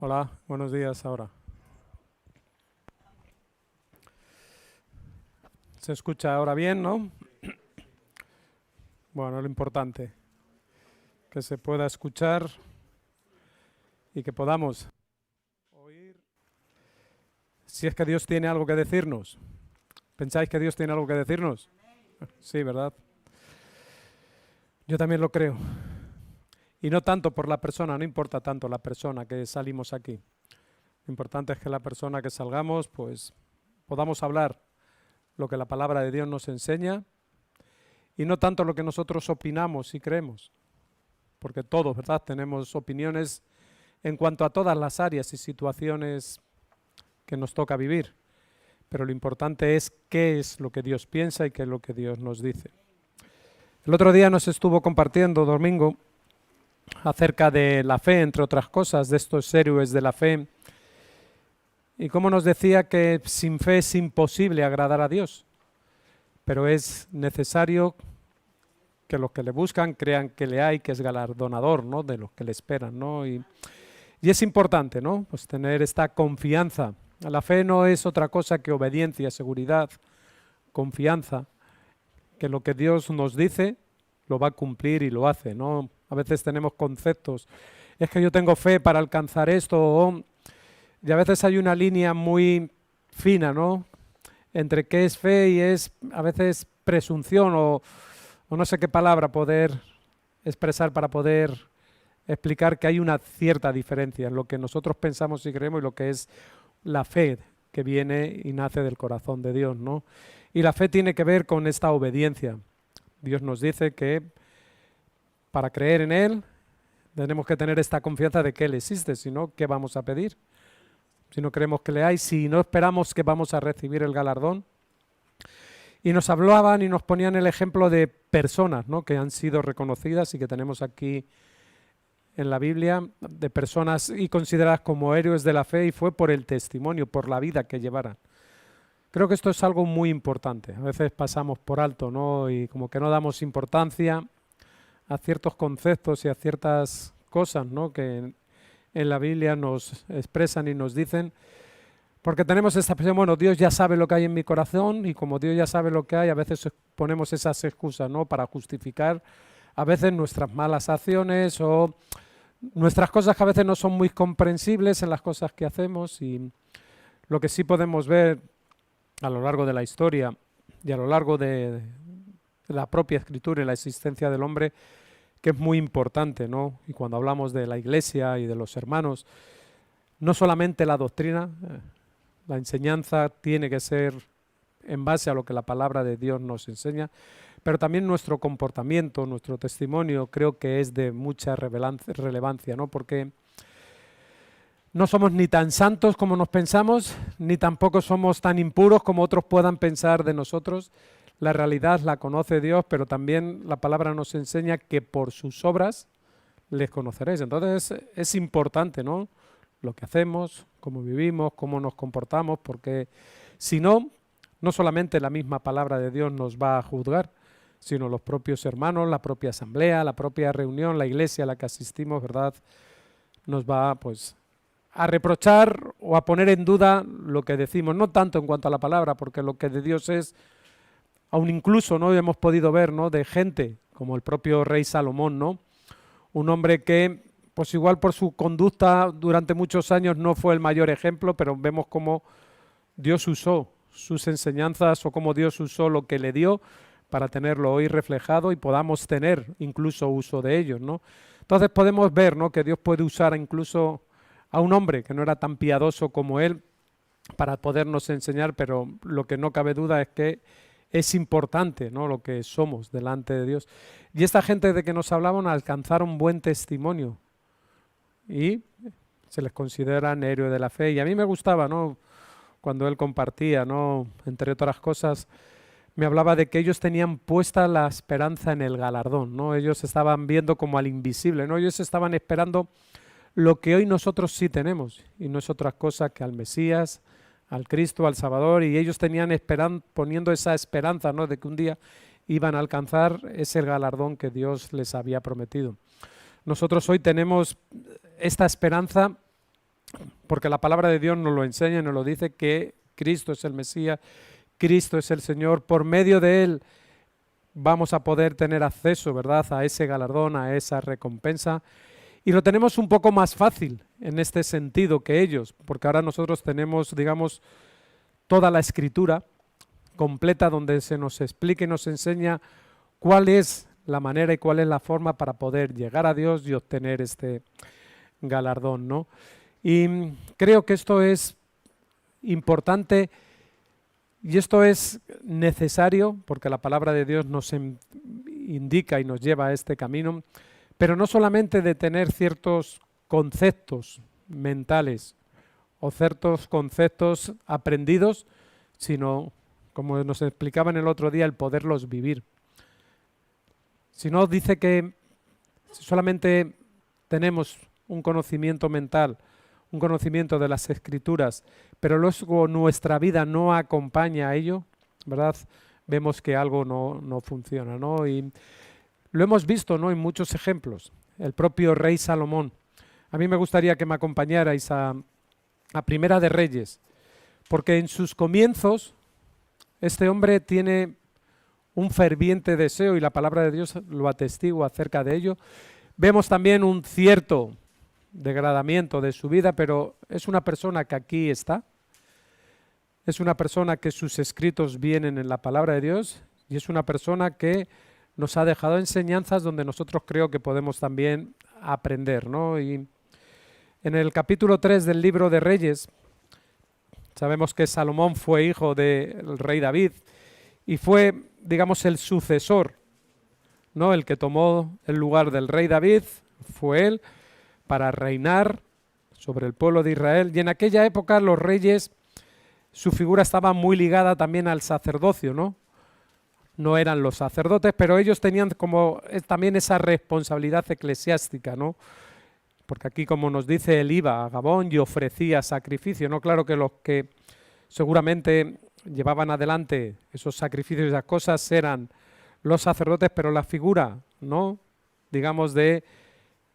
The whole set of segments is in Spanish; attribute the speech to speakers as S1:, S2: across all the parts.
S1: Hola, buenos días ahora. ¿Se escucha ahora bien, no? Bueno, lo importante, que se pueda escuchar y que podamos oír si es que Dios tiene algo que decirnos. ¿Pensáis que Dios tiene algo que decirnos? Sí, ¿verdad? Yo también lo creo. Y no tanto por la persona, no importa tanto la persona que salimos aquí. Lo importante es que la persona que salgamos, pues podamos hablar lo que la palabra de Dios nos enseña y no tanto lo que nosotros opinamos y creemos. Porque todos, ¿verdad? Tenemos opiniones en cuanto a todas las áreas y situaciones que nos toca vivir. Pero lo importante es qué es lo que Dios piensa y qué es lo que Dios nos dice. El otro día nos estuvo compartiendo, Domingo, acerca de la fe, entre otras cosas, de estos héroes de la fe, y cómo nos decía que sin fe es imposible agradar a Dios, pero es necesario que los que le buscan crean que le hay, que es galardonador, ¿no?, de los que le esperan, ¿no? Y es importante, ¿no?, pues tener esta confianza. La fe no es otra cosa que obediencia, seguridad, confianza, que lo que Dios nos dice lo va a cumplir y lo hace, ¿no? A veces tenemos conceptos, es que yo tengo fe para alcanzar esto, y a veces hay una línea muy fina, ¿no?, entre qué es fe y es a veces presunción o no sé qué palabra poder expresar para poder explicar que hay una cierta diferencia en lo que nosotros pensamos y creemos y lo que es la fe que viene y nace del corazón de Dios, ¿no? Y la fe tiene que ver con esta obediencia. Dios nos dice que para creer en Él tenemos que tener esta confianza de que Él existe, si no, ¿qué vamos a pedir? Si no creemos que le hay, si no esperamos que vamos a recibir el galardón. Y nos hablaban y nos ponían el ejemplo de personas, ¿no?, que han sido reconocidas y que tenemos aquí en la Biblia, de personas y consideradas como héroes de la fe, y fue por el testimonio, por la vida que llevaran. Creo que esto es algo muy importante. A veces pasamos por alto, ¿no?, y como que no damos importancia a ciertos conceptos y a ciertas cosas, ¿no?, que en la Biblia nos expresan y nos dicen, porque tenemos esta expresión, bueno, Dios ya sabe lo que hay en mi corazón, y como Dios ya sabe lo que hay, a veces ponemos esas excusas, ¿no?, para justificar a veces nuestras malas acciones o nuestras cosas que a veces no son muy comprensibles en las cosas que hacemos. Y lo que sí podemos ver a lo largo de la historia y a lo largo de la propia escritura y la existencia del hombre, que es muy importante, ¿no? Y cuando hablamos de la iglesia y de los hermanos, no solamente la doctrina, la enseñanza tiene que ser en base a lo que la palabra de Dios nos enseña, pero también nuestro comportamiento, nuestro testimonio, creo que es de mucha relevancia, ¿no? Porque no somos ni tan santos como nos pensamos, ni tampoco somos tan impuros como otros puedan pensar de nosotros. La realidad la conoce Dios, pero también la palabra nos enseña que por sus obras les conoceréis. Entonces es importante, ¿no?, lo que hacemos, cómo vivimos, cómo nos comportamos, porque si no, no solamente la misma palabra de Dios nos va a juzgar, sino los propios hermanos, la propia asamblea, la propia reunión, la iglesia a la que asistimos, ¿verdad?, nos va, pues, a reprochar o a poner en duda lo que decimos, no tanto en cuanto a la palabra, porque lo que de Dios es, aún incluso, ¿no?, hemos podido ver, ¿no?, de gente como el propio rey Salomón, ¿no?, un hombre que, pues igual por su conducta durante muchos años no fue el mayor ejemplo, pero vemos cómo Dios usó sus enseñanzas o cómo Dios usó lo que le dio para tenerlo hoy reflejado y podamos tener incluso uso de ellos, ¿no? Entonces podemos ver, ¿no?, que Dios puede usar incluso a un hombre que no era tan piadoso como él para podernos enseñar, pero lo que no cabe duda es que es importante, ¿no?, lo que somos delante de Dios. Y esta gente de que nos hablaban alcanzaron buen testimonio y se les consideran héroes de la fe. Y a mí me gustaba, ¿no?, cuando él compartía, ¿no?, entre otras cosas, me hablaba de que ellos tenían puesta la esperanza en el galardón, ¿no? Ellos estaban viendo como al invisible, ¿no? Ellos estaban esperando lo que hoy nosotros sí tenemos, y no es otra cosa que al Mesías, al Cristo, al Salvador, y ellos tenían poniendo esa esperanza, ¿no?, de que un día iban a alcanzar ese galardón que Dios les había prometido. Nosotros hoy tenemos esta esperanza porque la palabra de Dios nos lo enseña y nos lo dice, que Cristo es el Mesías, Cristo es el Señor. Por medio de Él vamos a poder tener acceso, ¿verdad?, a ese galardón, a esa recompensa. Y lo tenemos un poco más fácil en este sentido que ellos, porque ahora nosotros tenemos, digamos, toda la Escritura completa donde se nos explica y nos enseña cuál es la manera y cuál es la forma para poder llegar a Dios y obtener este galardón, ¿no? Y creo que esto es importante y esto es necesario porque la palabra de Dios nos indica y nos lleva a este camino, pero no solamente de tener ciertos conceptos mentales o ciertos conceptos aprendidos, sino, como nos explicaban el otro día, el poderlos vivir. Si no, dice que si solamente tenemos un conocimiento mental, un conocimiento de las Escrituras, pero luego nuestra vida no acompaña a ello, ¿verdad?, vemos que algo no funciona, ¿no? Y lo hemos visto, ¿no?, en muchos ejemplos. El propio rey Salomón. A mí me gustaría que me acompañarais a Primera de Reyes, porque en sus comienzos este hombre tiene un ferviente deseo y la palabra de Dios lo atestigua acerca de ello. Vemos también un cierto degradamiento de su vida, pero es una persona que aquí está. Es una persona que sus escritos vienen en la palabra de Dios y es una persona que nos ha dejado enseñanzas donde nosotros creo que podemos también aprender, ¿no? Y en el capítulo 3 del libro de Reyes, sabemos que Salomón fue hijo del rey David y fue, digamos, el sucesor, ¿no? El que tomó el lugar del rey David fue él para reinar sobre el pueblo de Israel. Y en aquella época los reyes, su figura estaba muy ligada también al sacerdocio, ¿no? No eran los sacerdotes, pero ellos tenían como también esa responsabilidad eclesiástica, ¿no? Porque aquí, como nos dice, él iba a Gabón y ofrecía sacrificio, ¿no? Claro que los que seguramente llevaban adelante esos sacrificios y esas cosas eran los sacerdotes, pero la figura, ¿no?, digamos, de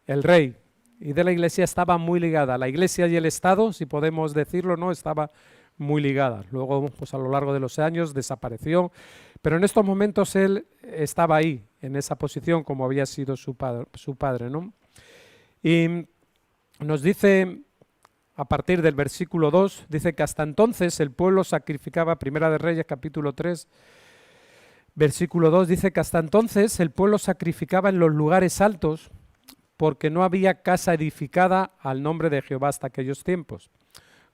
S1: el rey y de la iglesia estaba muy ligada. La iglesia y el Estado, si podemos decirlo, ¿no?, estaba muy ligada. Luego, pues a lo largo de los años desapareció, pero en estos momentos él estaba ahí, en esa posición como había sido su padre, ¿no? Y nos dice, a partir del versículo 2, dice que hasta entonces el pueblo sacrificaba, Primera de Reyes, capítulo 3, versículo 2, dice que hasta entonces el pueblo sacrificaba en los lugares altos porque no había casa edificada al nombre de Jehová hasta aquellos tiempos.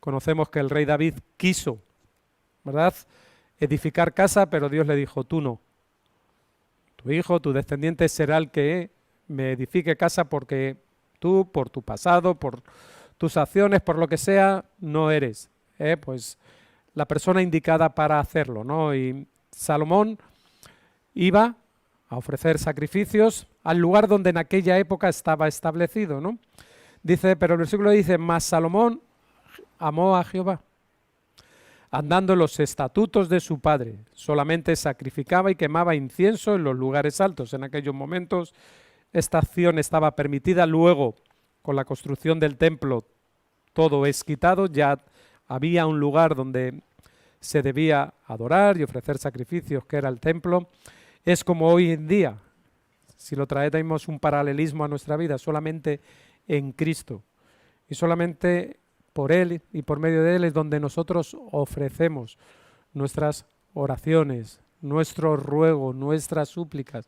S1: Conocemos que el rey David quiso, ¿verdad?, edificar casa, pero Dios le dijo, tú no. Tu hijo, tu descendiente será el que me edifique casa porque tú, por tu pasado, por tus acciones, por lo que sea, no eres, pues la persona indicada para hacerlo, ¿no? Y Salomón iba a ofrecer sacrificios al lugar donde en aquella época estaba establecido, ¿no? Dice, pero el versículo dice, mas Salomón amó a Jehová, andando en los estatutos de su padre, solamente sacrificaba y quemaba incienso en los lugares altos. En aquellos momentos esta acción estaba permitida. Luego, con la construcción del templo, todo es quitado, ya había un lugar donde se debía adorar y ofrecer sacrificios, que era el templo. Es como hoy en día, si lo traemos un paralelismo a nuestra vida, solamente en Cristo y solamente por Él y por medio de Él es donde nosotros ofrecemos nuestras oraciones, nuestros ruegos, nuestras súplicas.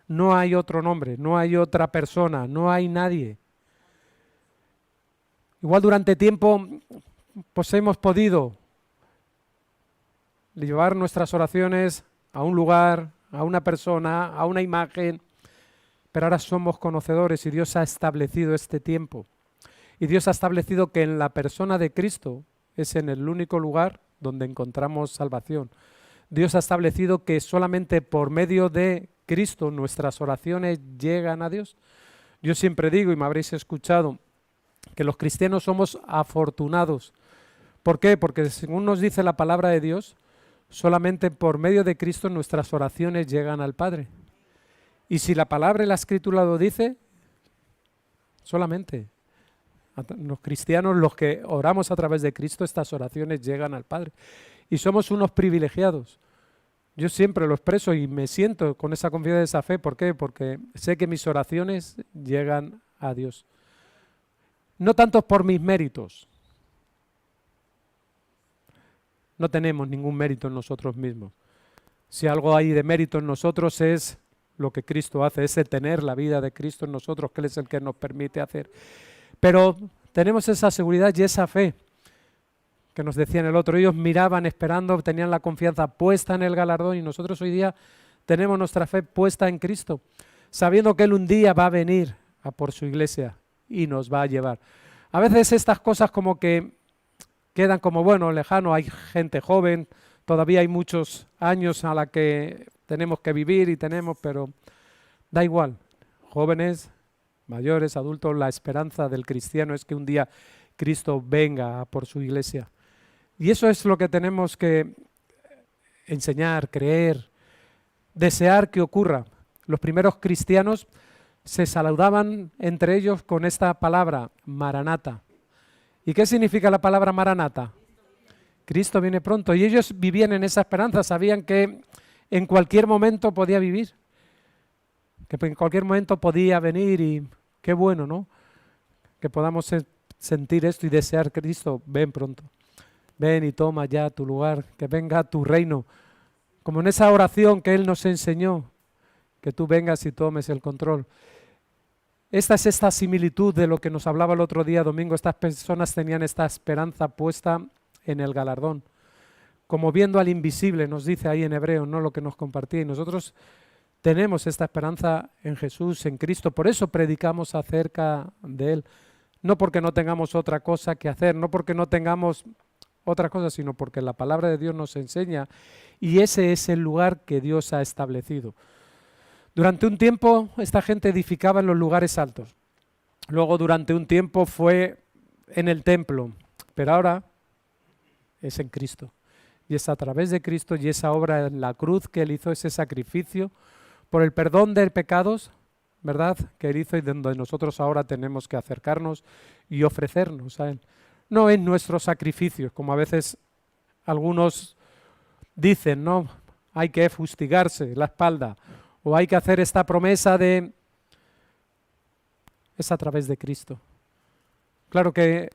S1: No hay otro nombre, no hay otra persona, no hay nadie. Igual durante tiempo pues hemos podido llevar nuestras oraciones a un lugar, a una persona, a una imagen, pero ahora somos conocedores y Dios ha establecido este tiempo. Y Dios ha establecido que en la persona de Cristo es en el único lugar donde encontramos salvación. Dios ha establecido que solamente por medio de Cristo nuestras oraciones llegan a Dios. Yo siempre digo, y me habréis escuchado, que los cristianos somos afortunados. ¿Por qué? Porque según nos dice la palabra de Dios, solamente por medio de Cristo nuestras oraciones llegan al Padre. Y si la palabra y la Escritura lo dice, solamente Los cristianos, los que oramos a través de Cristo, estas oraciones llegan al Padre. Y somos unos privilegiados. Yo siempre lo expreso y me siento con esa confianza, esa fe. ¿Por qué? Porque sé que mis oraciones llegan a Dios. No tanto por mis méritos. No tenemos ningún mérito en nosotros mismos. Si algo hay de mérito en nosotros es lo que Cristo hace, es el tener la vida de Cristo en nosotros, que Él es el que nos permite hacer. Pero tenemos esa seguridad y esa fe que nos decían el otro. Ellos miraban, esperando, tenían la confianza puesta en el galardón, y nosotros hoy día tenemos nuestra fe puesta en Cristo, sabiendo que Él un día va a venir a por su iglesia y nos va a llevar. A veces estas cosas como que quedan como, bueno, lejano, hay gente joven, todavía hay muchos años a la que tenemos que vivir pero da igual, jóvenes, mayores, adultos, la esperanza del cristiano es que un día Cristo venga a por su iglesia. Y eso es lo que tenemos que enseñar, creer, desear que ocurra. Los primeros cristianos se saludaban entre ellos con esta palabra, Maranata. ¿Y qué significa la palabra Maranata? Cristo viene pronto. Y ellos vivían en esa esperanza, sabían que en cualquier momento podía vivir, que en cualquier momento podía venir, y qué bueno, ¿no? Que podamos sentir esto y desear, Cristo, ven pronto. Ven y toma ya tu lugar, que venga tu reino. Como en esa oración que Él nos enseñó, que tú vengas y tomes el control. Esta es esta similitud de lo que nos hablaba el otro día, domingo. Estas personas tenían esta esperanza puesta en el galardón. Como viendo al invisible, nos dice ahí en hebreo, no lo que nos compartía. Y nosotros tenemos esta esperanza en Jesús, en Cristo. Por eso predicamos acerca de Él. No porque no tengamos otra cosa que hacer, no porque no tengamos otra cosa, sino porque la palabra de Dios nos enseña, y ese es el lugar que Dios ha establecido. Durante un tiempo esta gente edificaba en los lugares altos. Luego durante un tiempo fue en el templo, pero ahora es en Cristo. Y es a través de Cristo, y esa obra en la cruz que Él hizo, ese sacrificio por el perdón de pecados, ¿verdad?, que Él hizo, y donde nosotros ahora tenemos que acercarnos y ofrecernos a Él. No es nuestro sacrificio, como a veces algunos dicen, ¿no? Hay que fustigarse la espalda, o hay que hacer esta promesa de... Es a través de Cristo. Claro que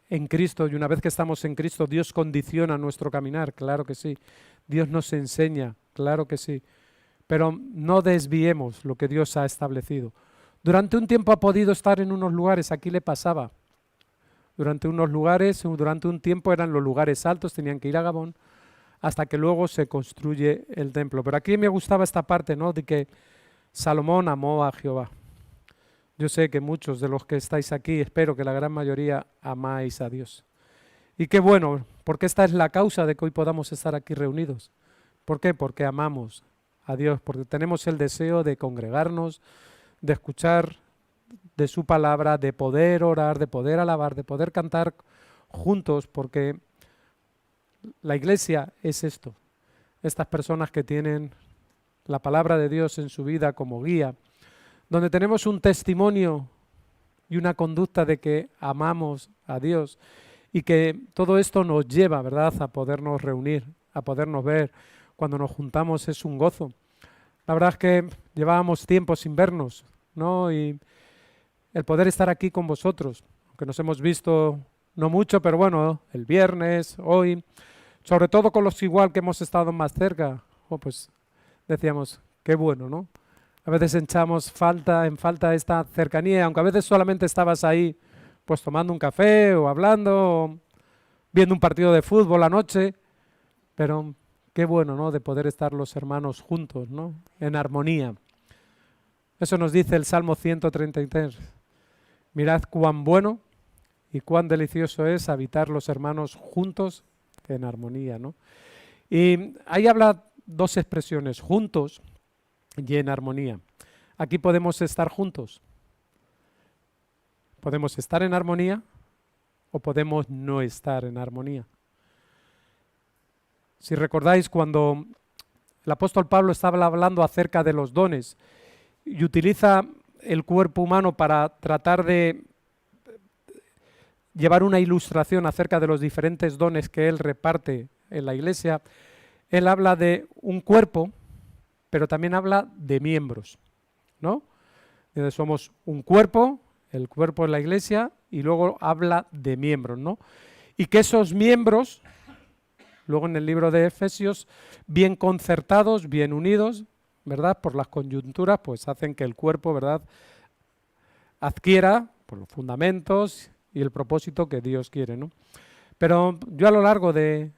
S1: en Cristo, y una vez que estamos en Cristo, Dios condiciona nuestro caminar, claro que sí. Dios nos enseña, claro que sí. Pero no desviemos lo que Dios ha establecido. Durante un tiempo ha podido estar en unos lugares, aquí le pasaba. Durante unos lugares, durante un tiempo eran los lugares altos, tenían que ir a Gabón, hasta que luego se construye el templo. Pero aquí me gustaba esta parte, ¿no?, de que Salomón amó a Jehová. Yo sé que muchos de los que estáis aquí, espero que la gran mayoría, amáis a Dios. Y qué bueno, porque esta es la causa de que hoy podamos estar aquí reunidos. ¿Por qué? Porque amamos a Dios, porque tenemos el deseo de congregarnos, de escuchar de su palabra, de poder orar, de poder alabar, de poder cantar juntos, porque la iglesia es esto, estas personas que tienen la palabra de Dios en su vida como guía, donde tenemos un testimonio y una conducta de que amamos a Dios, y que todo esto nos lleva, ¿verdad?, a podernos reunir, a podernos ver. Cuando nos juntamos es un gozo. La verdad es que llevábamos tiempo sin vernos, ¿no? Y el poder estar aquí con vosotros, aunque nos hemos visto no mucho, pero bueno, el viernes, hoy, sobre todo con los igual que hemos estado más cerca, pues decíamos, qué bueno, ¿no? A veces echamos en falta esta cercanía, aunque a veces solamente estabas ahí, pues tomando un café o hablando, o viendo un partido de fútbol anoche, pero qué bueno, ¿no?, de poder estar los hermanos juntos, ¿no?, en armonía. Eso nos dice el Salmo 133. Mirad cuán bueno y cuán delicioso es habitar los hermanos juntos en armonía, ¿no? Y ahí habla dos expresiones, juntos y en armonía. Aquí podemos estar juntos. Podemos estar en armonía o podemos no estar en armonía. Si recordáis, cuando el apóstol Pablo estaba hablando acerca de los dones y utiliza el cuerpo humano para tratar de llevar una ilustración acerca de los diferentes dones que Él reparte en la Iglesia, Él habla de un cuerpo, pero también habla de miembros, ¿no? Entonces somos un cuerpo, el cuerpo de la Iglesia, y luego habla de miembros, ¿no? Y que esos miembros, luego en el libro de Efesios, bien concertados, bien unidos, ¿verdad? Por las coyunturas, pues hacen que el cuerpo, ¿verdad?, adquiera por los fundamentos y el propósito que Dios quiere, ¿no? Pero yo a lo largo de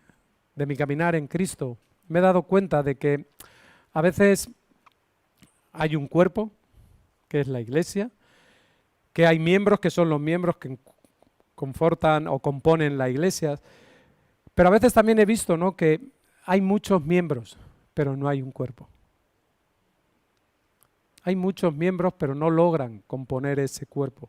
S1: mi caminar en Cristo me he dado cuenta de que a veces hay un cuerpo, que es la Iglesia, que hay miembros que son los miembros que confortan o componen la Iglesia, pero a veces también he visto, ¿no?, que hay muchos miembros, pero no hay un cuerpo. Hay muchos miembros, pero no logran componer ese cuerpo.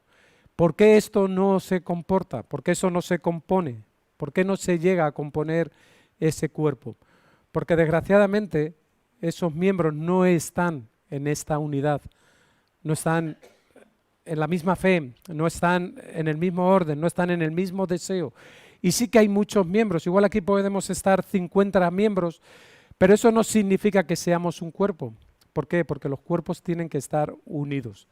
S1: ¿Por qué esto no se comporta? ¿Por qué eso no se compone? ¿Por qué no se llega a componer ese cuerpo? Porque desgraciadamente esos miembros no están en esta unidad, no están en la misma fe, no están en el mismo orden, no están en el mismo deseo. Y sí que hay muchos miembros, igual aquí podemos estar 50 miembros, pero eso no significa que seamos un cuerpo. ¿Por qué? Porque los cuerpos tienen que estar unidos.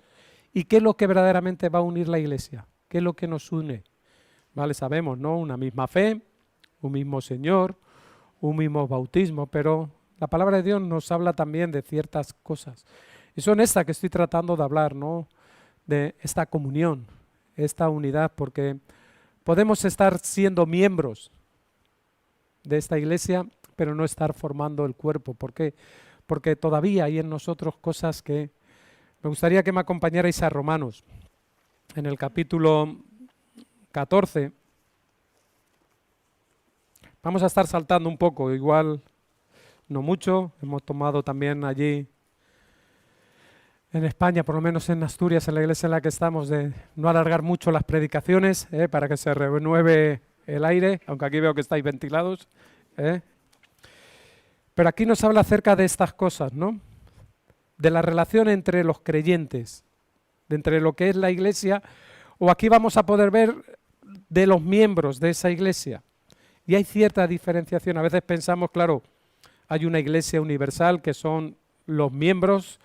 S1: ¿Y qué es lo que verdaderamente va a unir la Iglesia? ¿Qué es lo que nos une? Vale, sabemos, ¿no? Una misma fe, un mismo Señor, un mismo bautismo, pero la palabra de Dios nos habla también de ciertas cosas. Y son estas que estoy tratando de hablar, ¿no?, de esta comunión, esta unidad, porque podemos estar siendo miembros de esta Iglesia, pero no estar formando el cuerpo. ¿Por qué? Porque todavía hay en nosotros cosas que... Me gustaría que me acompañarais a Romanos, en el capítulo 14. Vamos a estar saltando un poco, igual no mucho. Hemos tomado también allí en España, por lo menos en Asturias, en la iglesia en la que estamos, de no alargar mucho las predicaciones, para que se renueve el aire, aunque aquí veo que estáis ventilados. Pero aquí nos habla acerca de estas cosas, ¿no? De la relación entre los creyentes, de entre lo que es la iglesia, o aquí vamos a poder ver de los miembros de esa iglesia. Y hay cierta diferenciación. A veces pensamos, claro, hay una iglesia universal que son los miembros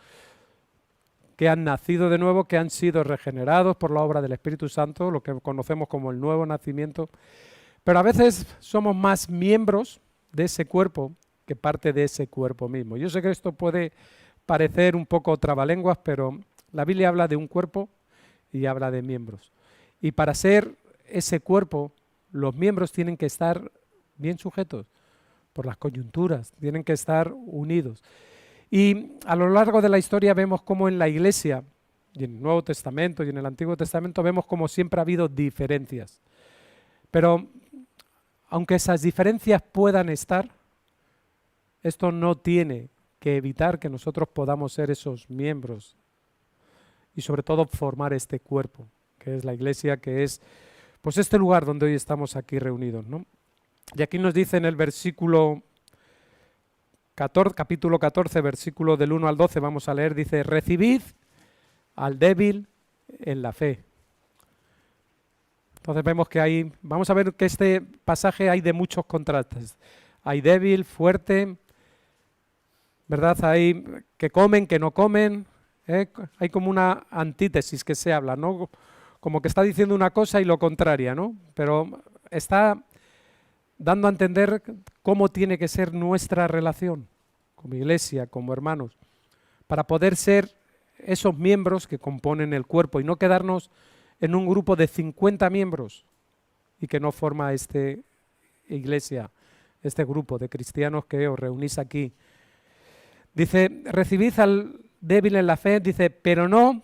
S1: que han nacido de nuevo, que han sido regenerados por la obra del Espíritu Santo, lo que conocemos como el nuevo nacimiento. Pero a veces somos más miembros de ese cuerpo que parte de ese cuerpo mismo. Yo sé que esto puede parecer un poco trabalenguas, pero la Biblia habla de un cuerpo y habla de miembros. Y para ser ese cuerpo, los miembros tienen que estar bien sujetos por las coyunturas, tienen que estar unidos. Y a lo largo de la historia vemos cómo en la Iglesia, y en el Nuevo Testamento y en el Antiguo Testamento, vemos cómo siempre ha habido diferencias. Pero aunque esas diferencias puedan estar, esto no tiene que evitar que nosotros podamos ser esos miembros y sobre todo formar este cuerpo, que es la Iglesia, que es pues este lugar donde hoy estamos aquí reunidos, ¿no? Y aquí nos dice en el versículo 14, capítulo 14, versículo del 1 al 12, vamos a leer, dice: recibid al débil en la fe. Entonces vemos que hay, vamos a ver que este pasaje hay de muchos contrastes. Hay débil, fuerte, ¿verdad? Hay que comen, que no comen, hay como una antítesis que se habla, ¿no? Como que está diciendo una cosa y lo contraria, ¿no? Pero está dando a entender cómo tiene que ser nuestra relación como iglesia, como hermanos, para poder ser esos miembros que componen el cuerpo y no quedarnos en un grupo de 50 miembros y que no forma esta iglesia, este grupo de cristianos que os reunís aquí. Dice, recibid al débil en la fe, dice, pero no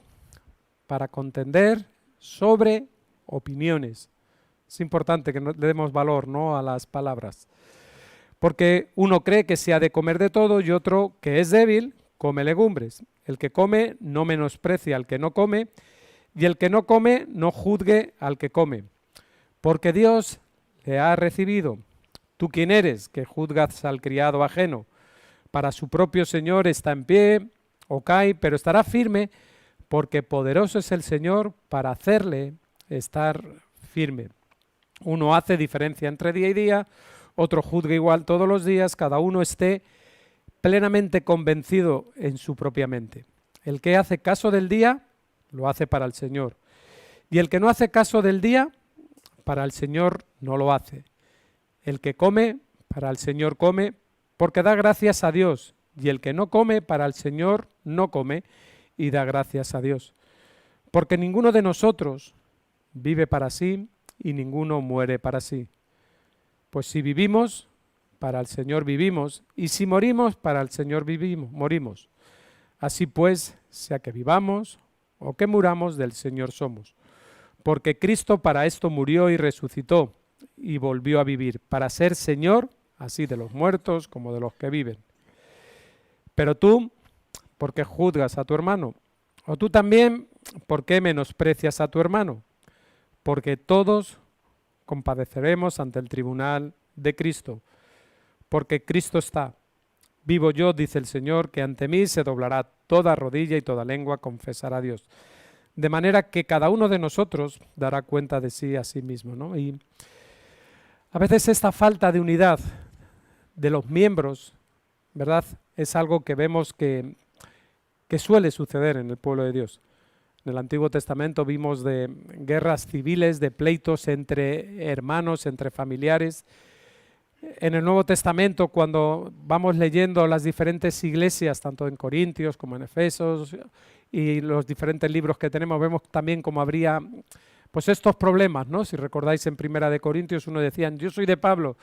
S1: para contender sobre opiniones. Es importante que le demos valor, ¿no?, a las palabras. Porque uno cree que se ha de comer de todo y otro, que es débil, come legumbres. El que come no menosprecia al que no come, y el que no come no juzgue al que come. Porque Dios le ha recibido. ¿Tú quién eres que juzgas al criado ajeno? Para su propio Señor está en pie o cae, pero estará firme, porque poderoso es el Señor para hacerle estar firme. Uno hace diferencia entre día y día, otro juzga igual todos los días, cada uno esté plenamente convencido en su propia mente. El que hace caso del día, lo hace para el Señor. Y el que no hace caso del día, para el Señor no lo hace. El que come, para el Señor come, porque da gracias a Dios. Y el que no come, para el Señor no come y da gracias a Dios. Porque ninguno de nosotros vive para sí y ninguno muere para sí. Pues si vivimos, para el Señor vivimos, y si morimos, para el Señor morimos. Así pues, sea que vivamos o que muramos, del Señor somos. Porque Cristo para esto murió y resucitó y volvió a vivir, para ser Señor, así de los muertos como de los que viven. Pero tú, ¿por qué juzgas a tu hermano? O tú también, ¿por qué menosprecias a tu hermano? Porque todos compadeceremos ante el tribunal de Cristo. Porque Cristo está. Vivo yo, dice el Señor, que ante mí se doblará toda rodilla y toda lengua confesará a Dios. De manera que cada uno de nosotros dará cuenta de sí a sí mismo, ¿no? Y a veces esta falta de unidad de los miembros, ¿verdad?, es algo que vemos que suele suceder en el pueblo de Dios. En el Antiguo Testamento vimos de guerras civiles, de pleitos entre hermanos, entre familiares. En el Nuevo Testamento, cuando vamos leyendo las diferentes iglesias, tanto en Corintios como en Efesos y los diferentes libros que tenemos, vemos también cómo habría pues estos problemas, ¿no? Si recordáis en Primera de Corintios, uno decían, yo soy de Pablo,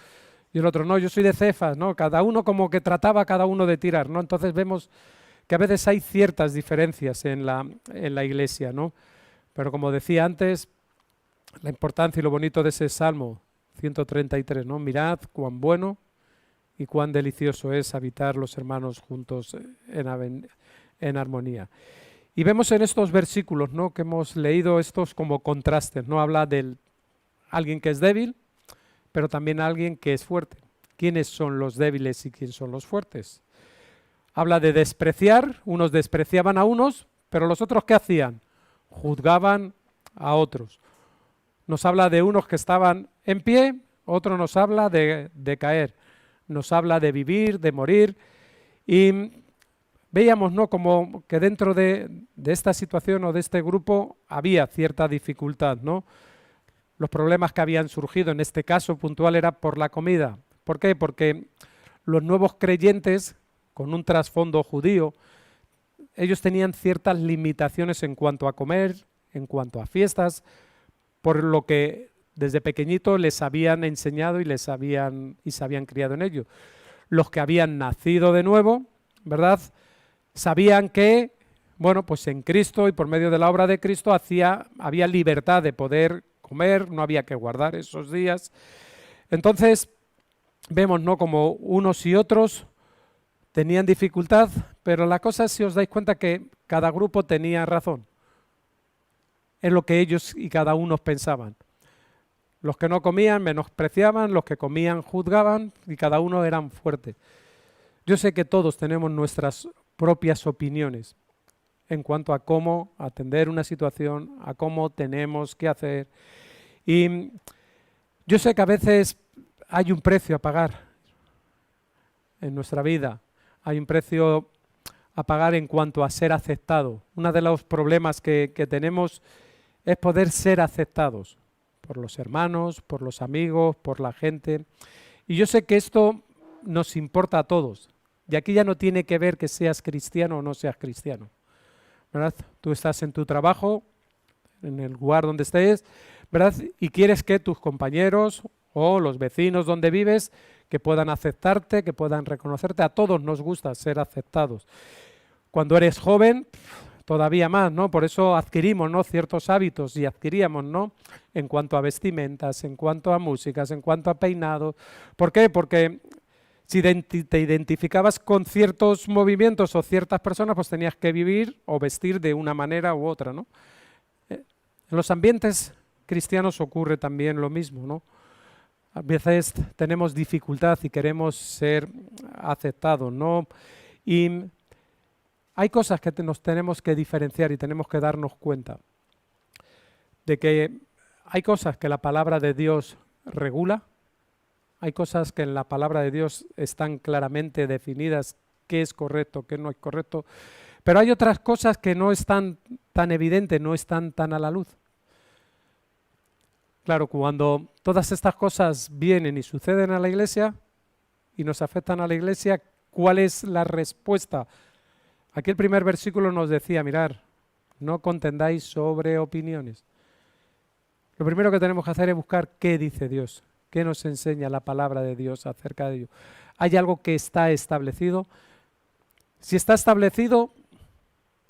S1: y el otro, no, yo soy de Cefas, ¿no? Cada uno como que trataba a cada uno de tirar, ¿no? Entonces vemos que a veces hay ciertas diferencias en la iglesia, ¿no? Pero como decía antes, la importancia y lo bonito de ese Salmo 133, ¿no? Mirad cuán bueno y cuán delicioso es habitar los hermanos juntos en armonía. Y vemos en estos versículos, ¿no?, que hemos leído estos como contrastes, ¿no? Habla de alguien que es débil, pero también alguien que es fuerte. ¿Quiénes son los débiles y quiénes son los fuertes? Habla de despreciar, unos despreciaban a unos, pero los otros ¿qué hacían? Juzgaban a otros. Nos habla de unos que estaban en pie, otro nos habla de caer, nos habla de vivir, de morir, y veíamos, ¿no?, como que dentro de esta situación o de este grupo había cierta dificultad, ¿no? Los problemas que habían surgido en este caso puntual era por la comida. ¿Por qué? Porque los nuevos creyentes, con un trasfondo judío, ellos tenían ciertas limitaciones en cuanto a comer, en cuanto a fiestas, por lo que desde pequeñito les habían enseñado y se habían criado en ello. Los que habían nacido de nuevo, ¿verdad?, sabían que, bueno, pues en Cristo y por medio de la obra de Cristo había libertad de poder comer, no había que guardar esos días. Entonces vemos, ¿no?, como unos y otros tenían dificultad, pero la cosa es, si os dais cuenta, que cada grupo tenía razón en lo que ellos y cada uno pensaban. Los que no comían menospreciaban, los que comían juzgaban y cada uno eran fuertes. Yo sé que todos tenemos nuestras propias opiniones en cuanto a cómo atender una situación, a cómo tenemos que hacer. Y yo sé que a veces hay un precio a pagar en nuestra vida, hay un precio a pagar en cuanto a ser aceptado. Uno de los problemas que tenemos es poder ser aceptados por los hermanos, por los amigos, por la gente. Y yo sé que esto nos importa a todos. Y aquí ya no tiene que ver que seas cristiano o no seas cristiano, ¿verdad? Tú estás en tu trabajo, en el lugar donde estés, ¿verdad?, y quieres que tus compañeros o los vecinos donde vives que puedan aceptarte, que puedan reconocerte. A todos nos gusta ser aceptados. Cuando eres joven, todavía más, ¿no? Por eso adquirimos, ¿no?, ciertos hábitos y adquiríamos, ¿no?, en cuanto a vestimentas, en cuanto a músicas, en cuanto a peinado. ¿Por qué? Porque si te identificabas con ciertos movimientos o ciertas personas, pues tenías que vivir o vestir de una manera u otra, ¿no? En los ambientes cristianos ocurre también lo mismo, ¿no? A veces tenemos dificultad y queremos ser aceptados, ¿no? Y hay cosas que nos tenemos que diferenciar y tenemos que darnos cuenta de que hay cosas que la palabra de Dios regula. Hay cosas que en la palabra de Dios están claramente definidas, qué es correcto, qué no es correcto, pero hay otras cosas que no están tan evidentes, no están tan a la luz. Claro, cuando todas estas cosas vienen y suceden a la iglesia y nos afectan a la iglesia, ¿cuál es la respuesta? Aquí el primer versículo nos decía, mirar, no contendáis sobre opiniones. Lo primero que tenemos que hacer es buscar qué dice Dios, qué nos enseña la palabra de Dios acerca de ello. ¿Hay algo que está establecido? Si está establecido,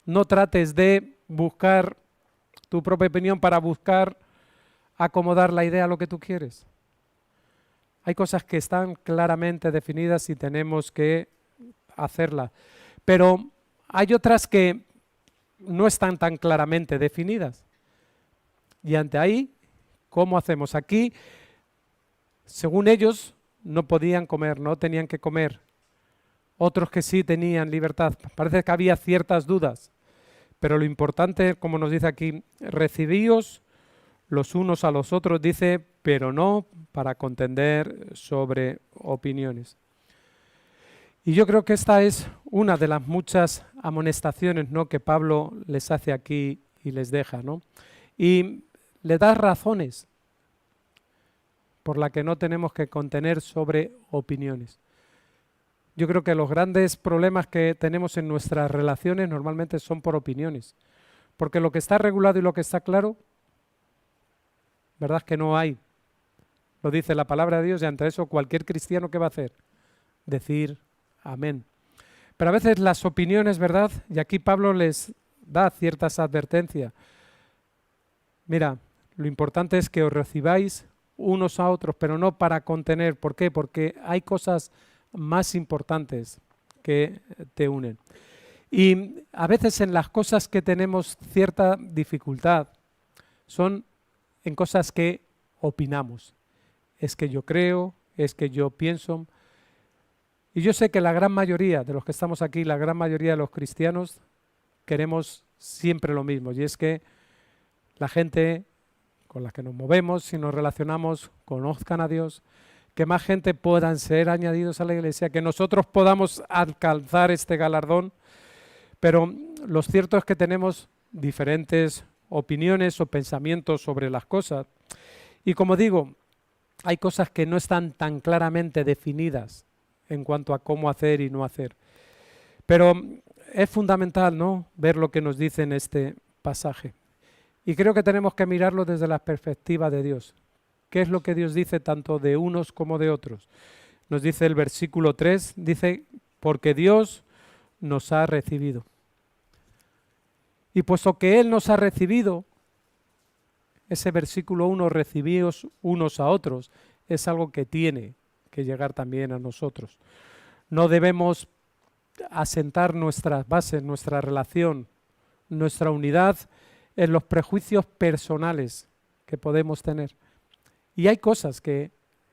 S1: no trates de buscar tu propia opinión para buscar acomodar la idea a lo que tú quieres. Hay cosas que están claramente definidas y tenemos que hacerlas, pero hay otras que no están tan claramente definidas. Y ante ahí, ¿cómo hacemos? Aquí, según ellos, no podían comer, no tenían que comer. Otros que sí tenían libertad. Parece que había ciertas dudas, pero lo importante, como nos dice aquí, recibíos los unos a los otros, dice, pero no para contender sobre opiniones. Y yo creo que esta es una de las muchas amonestaciones, ¿no?, que Pablo les hace aquí y les deja, ¿no? Y le da razones por las que no tenemos que contener sobre opiniones. Yo creo que los grandes problemas que tenemos en nuestras relaciones normalmente son por opiniones, porque lo que está regulado y lo que está claro, ¿verdad que no hay? Lo dice la palabra de Dios y ante eso cualquier cristiano, ¿qué va a hacer? Decir amén. Pero a veces las opiniones, ¿verdad? Y aquí Pablo les da ciertas advertencias. Mira, lo importante es que os recibáis unos a otros, pero no para contener. ¿Por qué? Porque hay cosas más importantes que te unen. Y a veces en las cosas que tenemos cierta dificultad son en cosas que opinamos. Es que yo creo, es que yo pienso. Y yo sé que la gran mayoría de los que estamos aquí, la gran mayoría de los cristianos, queremos siempre lo mismo. Y es que la gente con la que nos movemos y nos relacionamos conozcan a Dios, que más gente puedan ser añadidos a la iglesia, que nosotros podamos alcanzar este galardón. Pero lo cierto es que tenemos diferentes opiniones o pensamientos sobre las cosas. Y como digo, hay cosas que no están tan claramente definidas en cuanto a cómo hacer y no hacer. Pero es fundamental, ¿no?, ver lo que nos dice en este pasaje. Y creo que tenemos que mirarlo desde la perspectiva de Dios. ¿Qué es lo que Dios dice tanto de unos como de otros? Nos dice el versículo 3, dice, porque Dios nos ha recibido. Y puesto que Él nos ha recibido, ese versículo 1, recibíos unos a otros, es algo que tiene que llegar también a nosotros. No debemos asentar nuestras bases, nuestra relación, nuestra unidad en los prejuicios personales que podemos tener. Y hay cosas que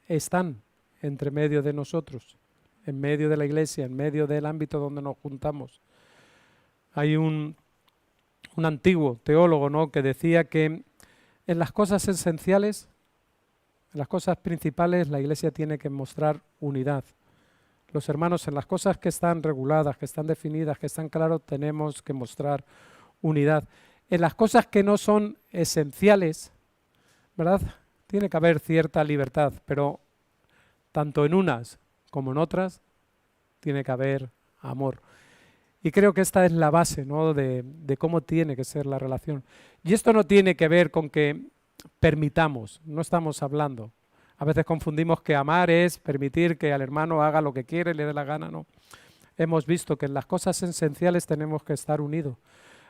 S1: están entre medio de nosotros, en medio de la iglesia, en medio del ámbito donde nos juntamos. Hay un antiguo teólogo, ¿no?, que decía que en las cosas esenciales, en las cosas principales, la iglesia tiene que mostrar unidad. Los hermanos, en las cosas que están reguladas, que están definidas, que están claras, tenemos que mostrar unidad. En las cosas que no son esenciales, ¿verdad?, tiene que haber cierta libertad, pero tanto en unas como en otras tiene que haber amor. Y creo que esta es la base, ¿no?, de cómo tiene que ser la relación. Y esto no tiene que ver con que permitamos, no estamos hablando. A veces confundimos que amar es permitir que al hermano haga lo que quiere y le dé la gana, no. Hemos visto que en las cosas esenciales tenemos que estar unidos.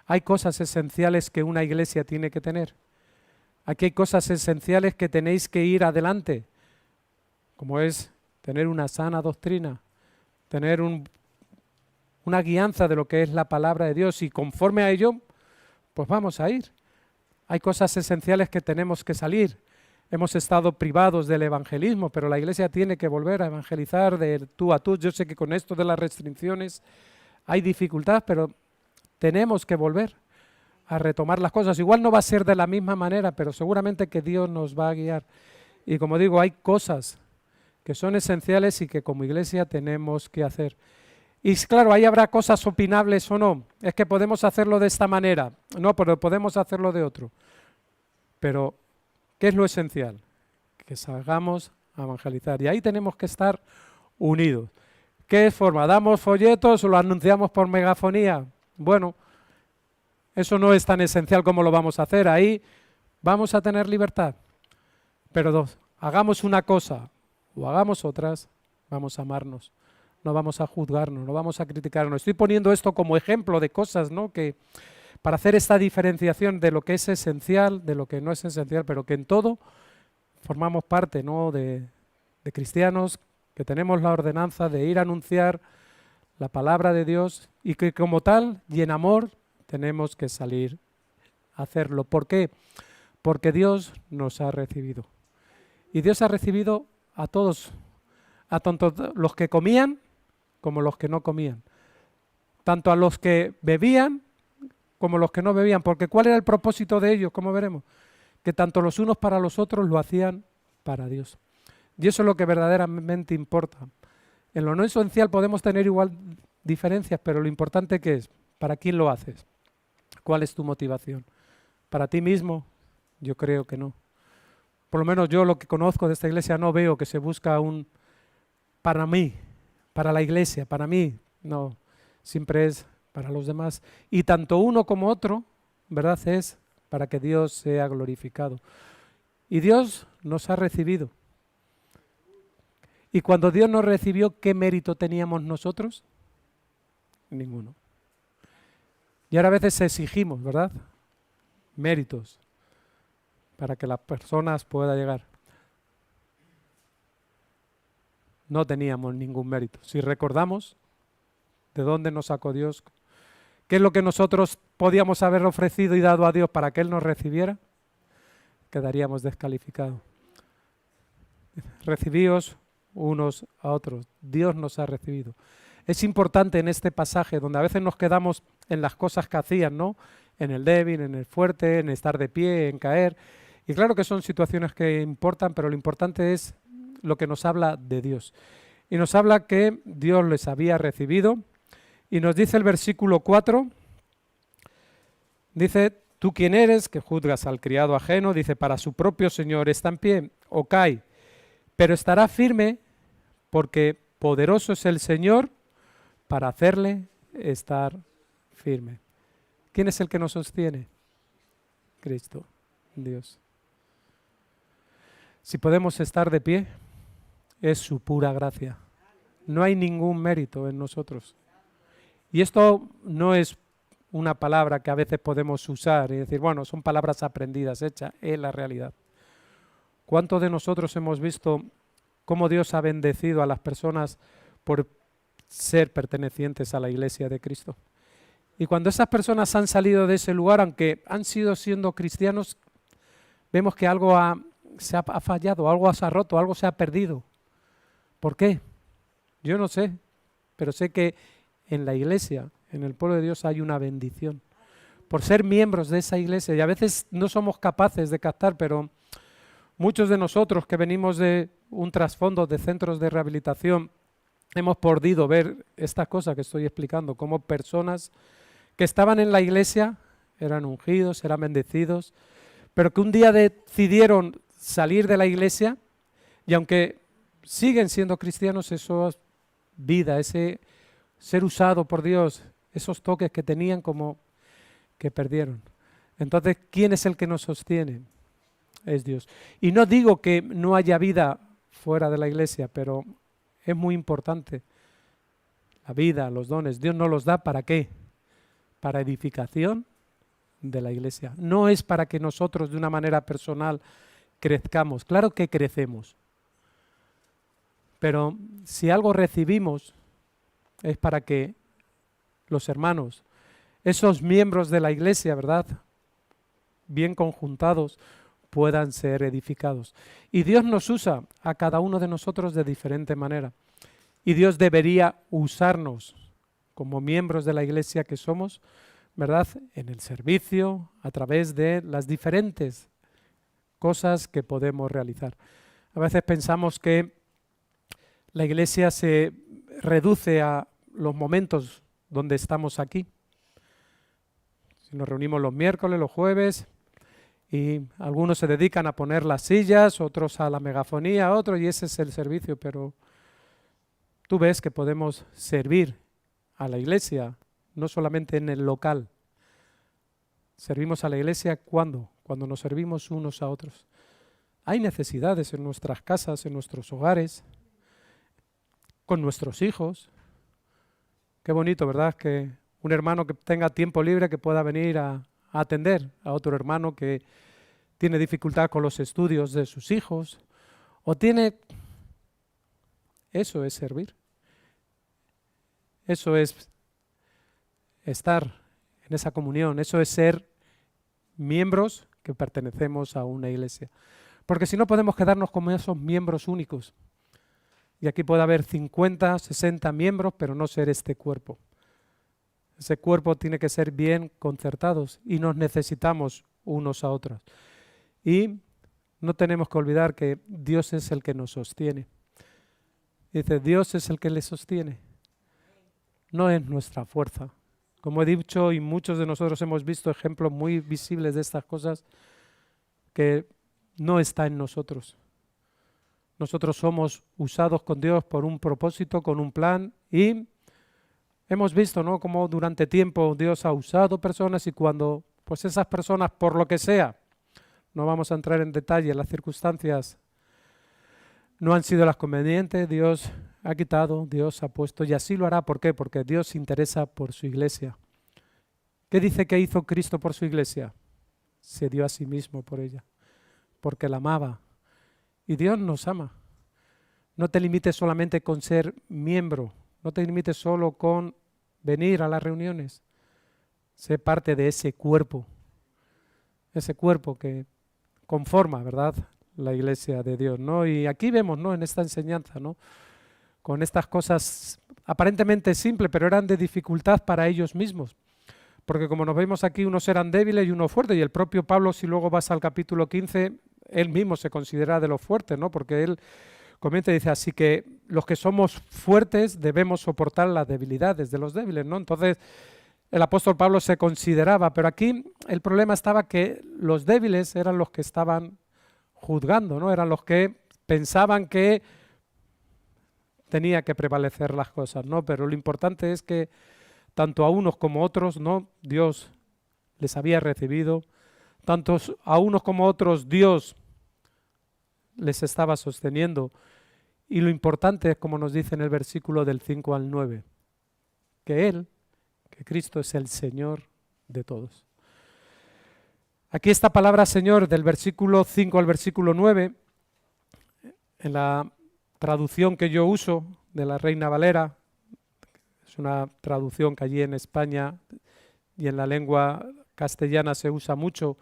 S1: Hay cosas esenciales que una iglesia tiene que tener. Aquí hay cosas esenciales que tenéis que ir adelante, como es tener una sana doctrina, tener una guianza de lo que es la palabra de Dios, y conforme a ello, pues vamos a ir. Hay cosas esenciales que tenemos que salir. Hemos estado privados del evangelismo, pero la iglesia tiene que volver a evangelizar de tú a tú. Yo sé que con esto de las restricciones hay dificultad, pero tenemos que volver a retomar las cosas. Igual no va a ser de la misma manera, pero seguramente que Dios nos va a guiar. Y como digo, hay cosas que son esenciales y que como iglesia tenemos que hacer. Y claro, ahí habrá cosas opinables o no. Es que podemos hacerlo de esta manera. No, pero podemos hacerlo de otro. Pero, ¿qué es lo esencial? Que salgamos a evangelizar. Y ahí tenemos que estar unidos. ¿Qué forma? ¿Damos folletos o lo anunciamos por megafonía? Bueno, eso no es tan esencial como lo vamos a hacer. Ahí vamos a tener libertad. Pero hagamos una cosa o hagamos otras, vamos a amarnos. No vamos a juzgarnos, no vamos a criticarnos. Estoy poniendo esto como ejemplo de cosas, ¿no?, que para hacer esta diferenciación de lo que es esencial, de lo que no es esencial, pero que en todo formamos parte, ¿no?, de cristianos que tenemos la ordenanza de ir a anunciar la palabra de Dios y que como tal y en amor tenemos que salir a hacerlo. ¿Por qué? Porque Dios nos ha recibido. Y Dios ha recibido a todos, a tanto los que comían como los que no comían, tanto a los que bebían como los que no bebían, porque ¿cuál era el propósito de ellos? Como veremos, que tanto los unos para los otros lo hacían para Dios. Y eso es lo que verdaderamente importa. En lo no esencial podemos tener igual diferencias, pero lo importante que es, ¿para quién lo haces? ¿Cuál es tu motivación? ¿Para ti mismo? Yo creo que no. Por lo menos yo lo que conozco de esta iglesia no veo que se busca un para mí, para la iglesia, para mí. No, siempre es para los demás. Y tanto uno como otro, ¿verdad?, es para que Dios sea glorificado. Y Dios nos ha recibido. Y cuando Dios nos recibió, ¿qué mérito teníamos nosotros? Ninguno. Y ahora a veces exigimos, ¿verdad?, méritos para que las personas puedan llegar. No teníamos ningún mérito. Si recordamos de dónde nos sacó Dios, qué es lo que nosotros podíamos haber ofrecido y dado a Dios para que Él nos recibiera, quedaríamos descalificados. Recibíos unos a otros. Dios nos ha recibido. Es importante en este pasaje, donde a veces nos quedamos en las cosas que hacían, ¿no?, en el débil, en el fuerte, en estar de pie, en caer. Y claro que son situaciones que importan, pero lo importante es lo que nos habla de Dios. Y nos habla que Dios les había recibido. Y nos dice el versículo 4, dice, ¿tú quién eres que juzgas al criado ajeno? Dice, para su propio Señor está en pie o cae, pero estará firme porque poderoso es el Señor para hacerle estar firme. ¿Quién es el que nos sostiene? Cristo, Dios. Si podemos estar de pie, es su pura gracia. No hay ningún mérito en nosotros. Y esto no es una palabra que a veces podemos usar y decir, bueno, son palabras aprendidas, hechas, es la realidad. ¿Cuántos de nosotros hemos visto cómo Dios ha bendecido a las personas por ser pertenecientes a la iglesia de Cristo? Y cuando esas personas han salido de ese lugar, aunque han siendo cristianos, vemos que algo se ha fallado, algo se ha roto, algo se ha perdido. ¿Por qué? Yo no sé, pero sé que en la iglesia, en el pueblo de Dios, hay una bendición. Por ser miembros de esa iglesia, y a veces no somos capaces de captar, pero muchos de nosotros que venimos de un trasfondo de centros de rehabilitación, hemos podido ver estas cosas que estoy explicando, como personas que estaban en la iglesia, eran ungidos, eran bendecidos, pero que un día decidieron salir de la iglesia y aunque siguen siendo cristianos, eso vida, ese ser usado por Dios, esos toques que tenían como que perdieron. Entonces, ¿quién es el que nos sostiene? Es Dios. Y no digo que no haya vida fuera de la iglesia, pero es muy importante. La vida, los dones, Dios nos los da ¿para qué? Para edificación de la iglesia. No es para que nosotros de una manera personal crezcamos. Claro que crecemos. Pero si algo recibimos es para que los hermanos, esos miembros de la iglesia, ¿verdad?, bien conjuntados, puedan ser edificados. Y Dios nos usa a cada uno de nosotros de diferente manera. Y Dios debería usarnos como miembros de la iglesia que somos, ¿verdad?, en el servicio, a través de las diferentes cosas que podemos realizar. A veces pensamos que la iglesia se reduce a los momentos donde estamos aquí. Si nos reunimos los miércoles, los jueves, y algunos se dedican a poner las sillas, otros a la megafonía, otros, y ese es el servicio, pero tú ves que podemos servir a la iglesia, no solamente en el local. Servimos a la iglesia ¿cuándo? Cuando nos servimos unos a otros. Hay necesidades en nuestras casas, en nuestros hogares, con nuestros hijos. Qué bonito, ¿verdad? Que un hermano que tenga tiempo libre que pueda venir a atender a otro hermano que tiene dificultad con los estudios de sus hijos o tiene... Eso es servir. Eso es estar en esa comunión. Eso es ser miembros que pertenecemos a una iglesia. Porque si no podemos quedarnos como esos miembros únicos. Y aquí puede haber 50, 60 miembros, pero no ser este cuerpo. Ese cuerpo tiene que ser bien concertados y nos necesitamos unos a otros. Y no tenemos que olvidar que Dios es el que nos sostiene. Dice, Dios es el que le sostiene. No es nuestra fuerza. Como he dicho, y muchos de nosotros hemos visto ejemplos muy visibles de estas cosas, que no está en nosotros. Nosotros somos usados con Dios por un propósito, con un plan, y hemos visto, ¿no?, cómo durante tiempo Dios ha usado personas y cuando pues esas personas, por lo que sea, no vamos a entrar en detalle, las circunstancias no han sido las convenientes, Dios ha quitado, Dios ha puesto, y así lo hará. ¿Por qué? Porque Dios se interesa por su iglesia. ¿Qué dice que hizo Cristo por su iglesia? Se dio a sí mismo por ella, porque la amaba. Y Dios nos ama. No te limites solamente con ser miembro, no te limites solo con venir a las reuniones. Sé parte de ese cuerpo que conforma, ¿verdad?, la iglesia de Dios, ¿no? Y aquí vemos, ¿no?, en esta enseñanza, ¿no?, con estas cosas aparentemente simples, pero eran de dificultad para ellos mismos. Porque como nos vemos aquí, unos eran débiles y unos fuertes, y el propio Pablo, si luego vas al capítulo 15, él mismo se considera de los fuertes, ¿no? Porque él comenta y dice, así que los que somos fuertes debemos soportar las debilidades de los débiles, ¿no? Entonces, el apóstol Pablo se consideraba, pero aquí el problema estaba que los débiles eran los que estaban juzgando, ¿no? Eran los que pensaban que tenía que prevalecer las cosas, ¿no? Pero lo importante es que tanto a unos como a otros, ¿no?, Dios les había recibido, tanto a unos como a otros Dios les estaba sosteniendo. Y lo importante es, como nos dice en el versículo del 5 al 9, que Cristo es el Señor de todos. Aquí esta palabra Señor del versículo 5 al versículo 9, en la traducción que yo uso de la Reina Valera, es una traducción que allí en España y en la lengua castellana se usa mucho.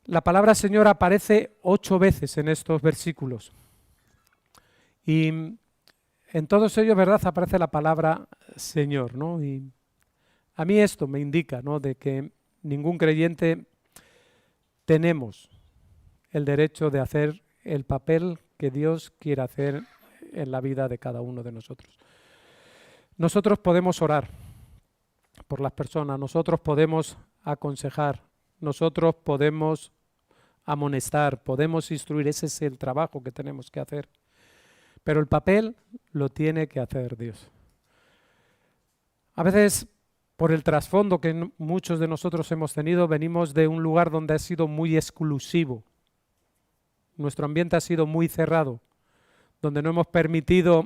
S1: La palabra Señor aparece 8 veces en estos versículos. Y en todos ellos, ¿verdad?, aparece la palabra Señor, ¿no? Y a mí esto me indica, ¿no?, de que ningún creyente tenemos el derecho de hacer el papel que Dios quiere hacer en la vida de cada uno de nosotros. Nosotros podemos orar por las personas, nosotros podemos aconsejar, nosotros podemos amonestar, podemos instruir, ese es el trabajo que tenemos que hacer. Pero el papel lo tiene que hacer Dios. A veces, por el trasfondo que muchos de nosotros hemos tenido, venimos de un lugar donde ha sido muy exclusivo. Nuestro ambiente ha sido muy cerrado, donde no hemos permitido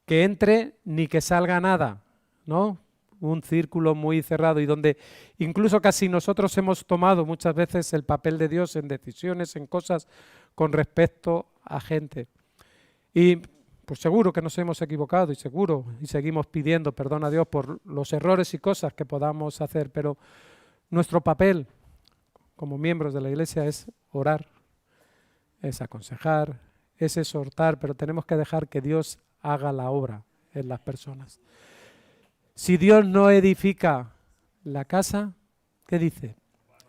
S1: que entre ni que salga nada, ¿no? Un círculo muy cerrado y donde incluso casi nosotros hemos tomado muchas veces el papel de Dios en decisiones, en cosas con respecto a gente. Y pues seguro que nos hemos equivocado y seguimos pidiendo perdón a Dios por los errores y cosas que podamos hacer, pero nuestro papel como miembros de la iglesia es orar, es aconsejar, es exhortar, pero tenemos que dejar que Dios haga la obra en las personas. Si Dios no edifica la casa, ¿qué dice?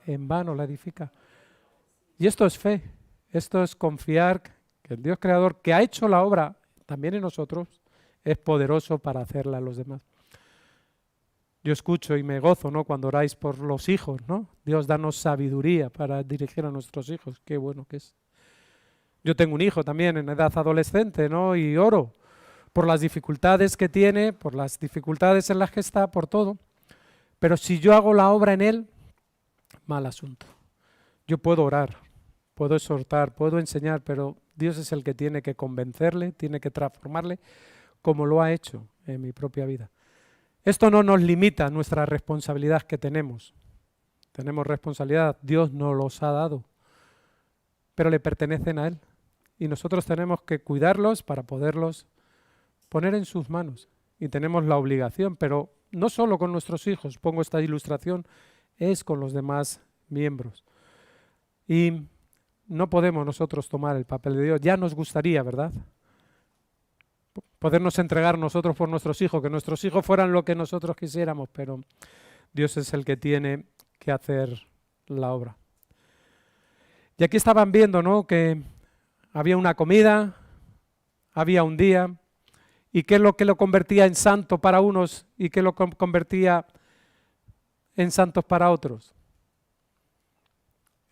S1: En vano la edifica. Y esto es fe. Esto es confiar que el Dios creador que ha hecho la obra también en nosotros es poderoso para hacerla a los demás. Yo escucho y me gozo, ¿no?, cuando oráis por los hijos, ¿no? Dios, danos sabiduría para dirigir a nuestros hijos. Qué bueno que es. Yo tengo un hijo también en edad adolescente, ¿no? Y oro por las dificultades que tiene, por las dificultades en las que está, por todo. Pero si yo hago la obra en él, mal asunto. Yo puedo orar, puedo exhortar, puedo enseñar, pero Dios es el que tiene que convencerle, tiene que transformarle, como lo ha hecho en mi propia vida. Esto no nos limita nuestra responsabilidad que tenemos. Tenemos responsabilidad, Dios nos los ha dado, pero le pertenecen a Él. Y nosotros tenemos que cuidarlos para poderlos poner en sus manos. Y tenemos la obligación, pero no solo con nuestros hijos, pongo esta ilustración, es con los demás miembros. Y no podemos nosotros tomar el papel de Dios. Ya nos gustaría, ¿verdad?, podernos entregar nosotros por nuestros hijos, que nuestros hijos fueran lo que nosotros quisiéramos, pero Dios es el que tiene que hacer la obra. Y aquí estaban viendo, ¿no?, que había una comida, había un día, y qué es lo que lo convertía en santo para unos y qué lo convertía en santos para otros.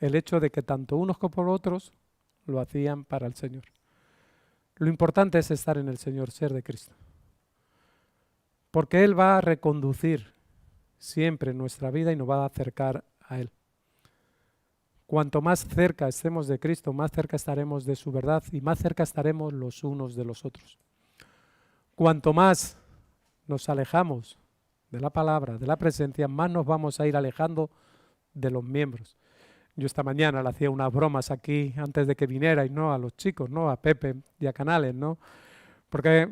S1: El hecho de que tanto unos como por otros lo hacían para el Señor. Lo importante es estar en el Señor, ser de Cristo. Porque Él va a reconducir siempre nuestra vida y nos va a acercar a Él. Cuanto más cerca estemos de Cristo, más cerca estaremos de su verdad y más cerca estaremos los unos de los otros. Cuanto más nos alejamos de la palabra, de la presencia, más nos vamos a ir alejando de los miembros. Yo esta mañana le hacía unas bromas aquí antes de que vinierais, ¿no?, a los chicos, ¿no?, a Pepe y a Canales, ¿no? Porque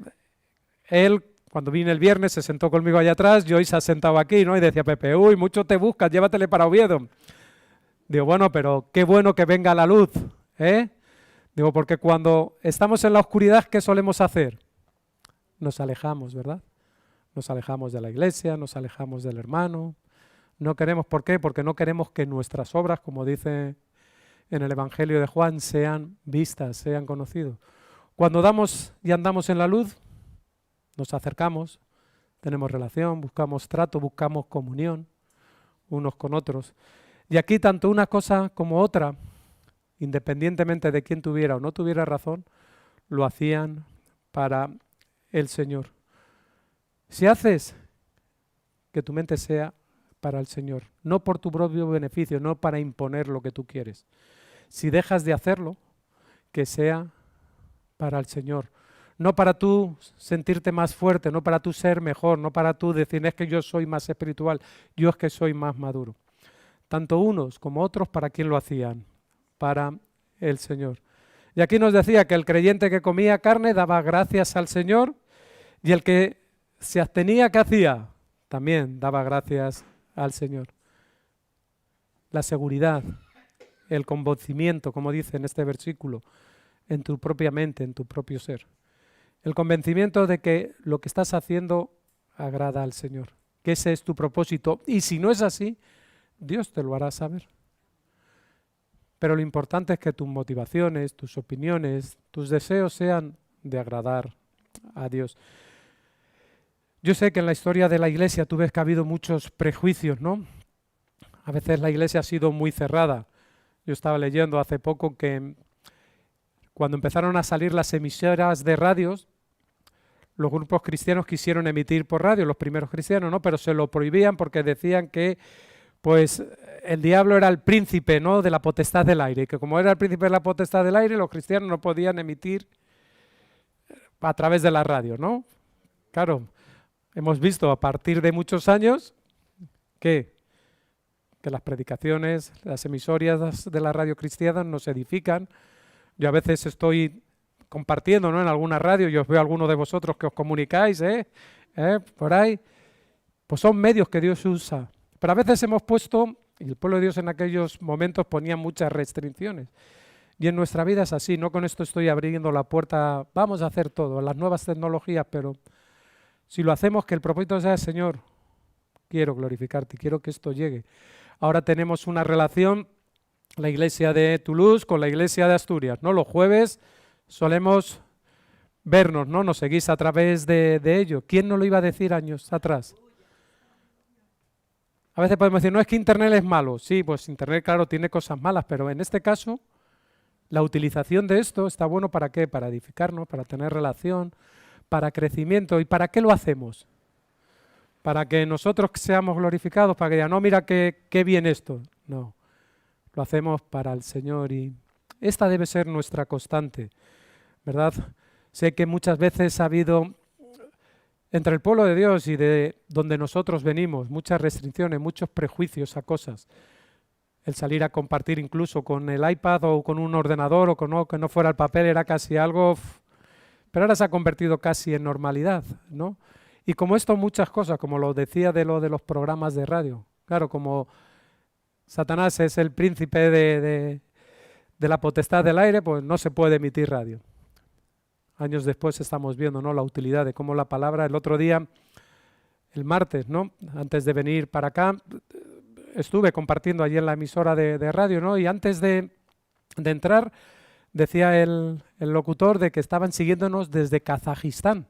S1: él, cuando vine el viernes, se sentó conmigo allá atrás, y hoy se ha sentado aquí, ¿no? Y decía Pepe, uy, mucho te buscas, llévatele para Oviedo. Digo, bueno, pero qué bueno que venga la luz, ¿eh? Digo, porque cuando estamos en la oscuridad, ¿qué solemos hacer? Nos alejamos, ¿verdad? Nos alejamos de la iglesia, nos alejamos del hermano. No queremos, ¿por qué? Porque no queremos que nuestras obras, como dice en el Evangelio de Juan, sean vistas, sean conocidas. Cuando damos y andamos en la luz, nos acercamos, tenemos relación, buscamos trato, buscamos comunión unos con otros. Y aquí tanto una cosa como otra, independientemente de quién tuviera o no tuviera razón, lo hacían para el Señor. Si haces que tu mente sea para el Señor, no por tu propio beneficio, no para imponer lo que tú quieres. Si dejas de hacerlo, que sea para el Señor. No para tú sentirte más fuerte, no para tú ser mejor, no para tú decir es que yo soy más espiritual, yo es que soy más maduro. Tanto unos como otros, ¿para quién lo hacían? Para el Señor. Y aquí nos decía que el creyente que comía carne daba gracias al Señor y el que se abstenía, ¿qué hacía? También daba gracias al Señor. La seguridad, el convencimiento, como dice en este versículo, en tu propia mente, en tu propio ser. El convencimiento de que lo que estás haciendo agrada al Señor, que ese es tu propósito. Y si no es así, Dios te lo hará saber. Pero lo importante es que tus motivaciones, tus opiniones, tus deseos sean de agradar a Dios. Yo sé que en la historia de la Iglesia tú ves que ha habido muchos prejuicios, ¿no? A veces la Iglesia ha sido muy cerrada. Yo estaba leyendo hace poco que cuando empezaron a salir las emisoras de radios, los grupos cristianos quisieron emitir por radio, los primeros cristianos, ¿no? Pero se lo prohibían porque decían que pues el diablo era el príncipe, ¿no?, de la potestad del aire, y que como era el príncipe de la potestad del aire, los cristianos no podían emitir a través de la radio, ¿no? Claro, hemos visto a partir de muchos años que las predicaciones, las emisoras de la radio cristiana nos edifican. Yo a veces estoy compartiendo, ¿no?, en alguna radio, yo os veo a algunos de vosotros que os comunicáis, por ahí, pues son medios que Dios usa. Pero a veces hemos puesto, y el pueblo de Dios en aquellos momentos ponía muchas restricciones. Y en nuestra vida es así, no con esto estoy abriendo la puerta, vamos a hacer todo, las nuevas tecnologías, pero si lo hacemos que el propósito sea, Señor, quiero glorificarte, quiero que esto llegue. Ahora tenemos una relación la iglesia de Toulouse con la iglesia de Asturias, ¿no? Los jueves solemos vernos, ¿no? Nos seguís a través de ello. ¿Quién nos lo iba a decir años atrás? A veces podemos decir, no, es que Internet es malo. Sí, pues Internet, claro, tiene cosas malas, pero en este caso, la utilización de esto está bueno ¿para qué? Para edificarnos, para tener relación, para crecimiento. ¿Y para qué lo hacemos? Para que nosotros seamos glorificados, para que digan, no, mira qué bien esto. No, lo hacemos para el Señor y esta debe ser nuestra constante, ¿verdad? Sé que muchas veces ha habido entre el pueblo de Dios y de donde nosotros venimos muchas restricciones, muchos prejuicios a cosas. El salir a compartir incluso con el iPad o con un ordenador o con no, que no fuera el papel era casi algo, pero ahora se ha convertido casi en normalidad, ¿no? Y como esto muchas cosas, como lo decía de los programas de radio. Claro, como Satanás es el príncipe de la potestad del aire, pues no se puede emitir radio. Años después estamos viendo, ¿no?, la utilidad de cómo la palabra, el otro día, el martes, ¿no?, antes de venir para acá, estuve compartiendo allí en la emisora de radio, ¿no?, y antes de entrar decía el locutor de que estaban siguiéndonos desde Kazajistán.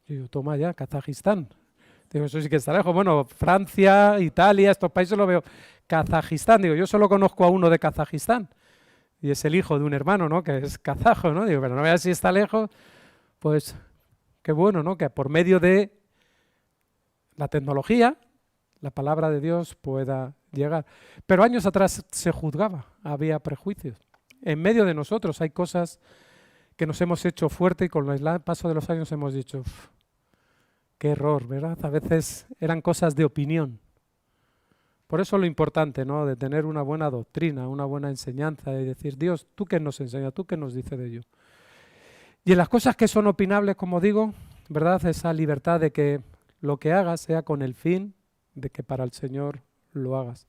S1: Yo digo, toma ya, Kazajistán. Digo, eso sí que está lejos. Bueno, Francia, Italia, estos países lo veo. Kazajistán, digo, yo solo conozco a uno de Kazajistán. Y es el hijo de un hermano, ¿no?, que es kazajo, ¿no? Digo, pero no veas si está lejos. Pues qué bueno, ¿no?, que por medio de la tecnología, la palabra de Dios pueda llegar. Pero años atrás se juzgaba, había prejuicios. En medio de nosotros hay cosas que nos hemos hecho fuerte y con el paso de los años hemos dicho, qué error, ¿verdad? A veces eran cosas de opinión. Por eso lo importante, ¿no?, de tener una buena doctrina, una buena enseñanza, y decir, Dios, ¿tú qué nos enseñas? ¿Tú qué nos dices de ello? Y en las cosas que son opinables, como digo, ¿verdad?, esa libertad de que lo que hagas sea con el fin de que para el Señor lo hagas.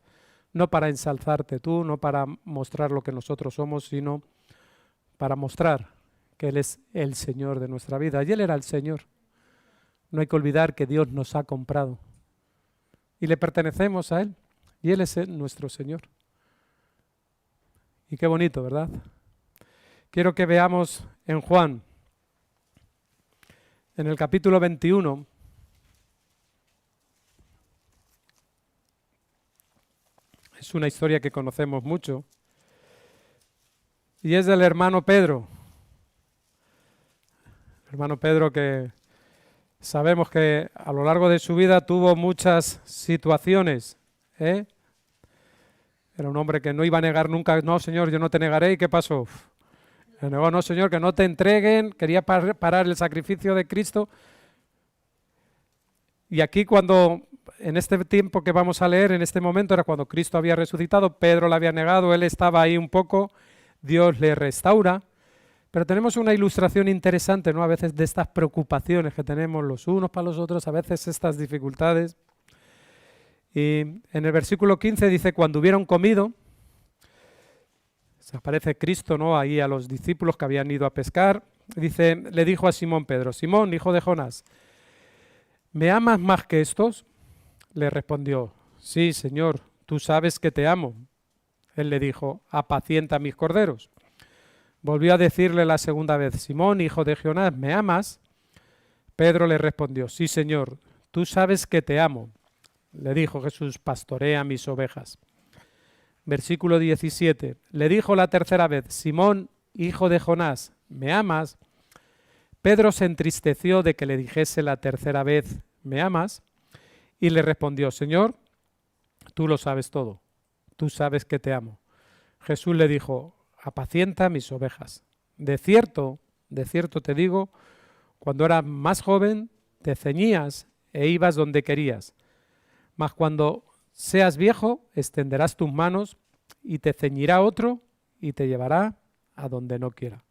S1: No para ensalzarte tú, no para mostrar lo que nosotros somos, sino para mostrar que Él es el Señor de nuestra vida. Y Él era el Señor. No hay que olvidar que Dios nos ha comprado y le pertenecemos a Él. Y Él es nuestro Señor. Y qué bonito, ¿verdad? Quiero que veamos en Juan, en el capítulo 21, es una historia que conocemos mucho, y es del hermano Pedro. El hermano Pedro que sabemos que a lo largo de su vida tuvo muchas situaciones, ¿eh? Era un hombre que no iba a negar nunca, no, Señor, yo no te negaré. ¿Y qué pasó? Le negó, no, Señor, que no te entreguen, quería parar el sacrificio de Cristo. Y aquí cuando, en este tiempo que vamos a leer, en este momento, era cuando Cristo había resucitado, Pedro le había negado, él estaba ahí un poco, Dios le restaura. Pero tenemos una ilustración interesante, ¿no?, a veces de estas preocupaciones que tenemos los unos para los otros, a veces estas dificultades. Y en el versículo 15 dice, cuando hubieron comido, se aparece Cristo, ¿no?, ahí a los discípulos que habían ido a pescar, dice, le dijo a Simón Pedro, Simón, hijo de Jonás, ¿me amas más que estos? Le respondió, sí, Señor, tú sabes que te amo. Él le dijo, apacienta mis corderos. Volvió a decirle la segunda vez, Simón, hijo de Jonás, ¿me amas? Pedro le respondió, sí, Señor, tú sabes que te amo. Le dijo Jesús, pastorea mis ovejas. Versículo 17, le dijo la tercera vez, Simón, hijo de Jonás, ¿me amas? Pedro se entristeció de que le dijese la tercera vez, ¿me amas? Y le respondió, Señor, tú lo sabes todo, tú sabes que te amo. Jesús le dijo, apacienta mis ovejas. De cierto te digo, cuando eras más joven te ceñías e ibas donde querías, mas cuando seas viejo extenderás tus manos y te ceñirá otro y te llevará a donde no quiera.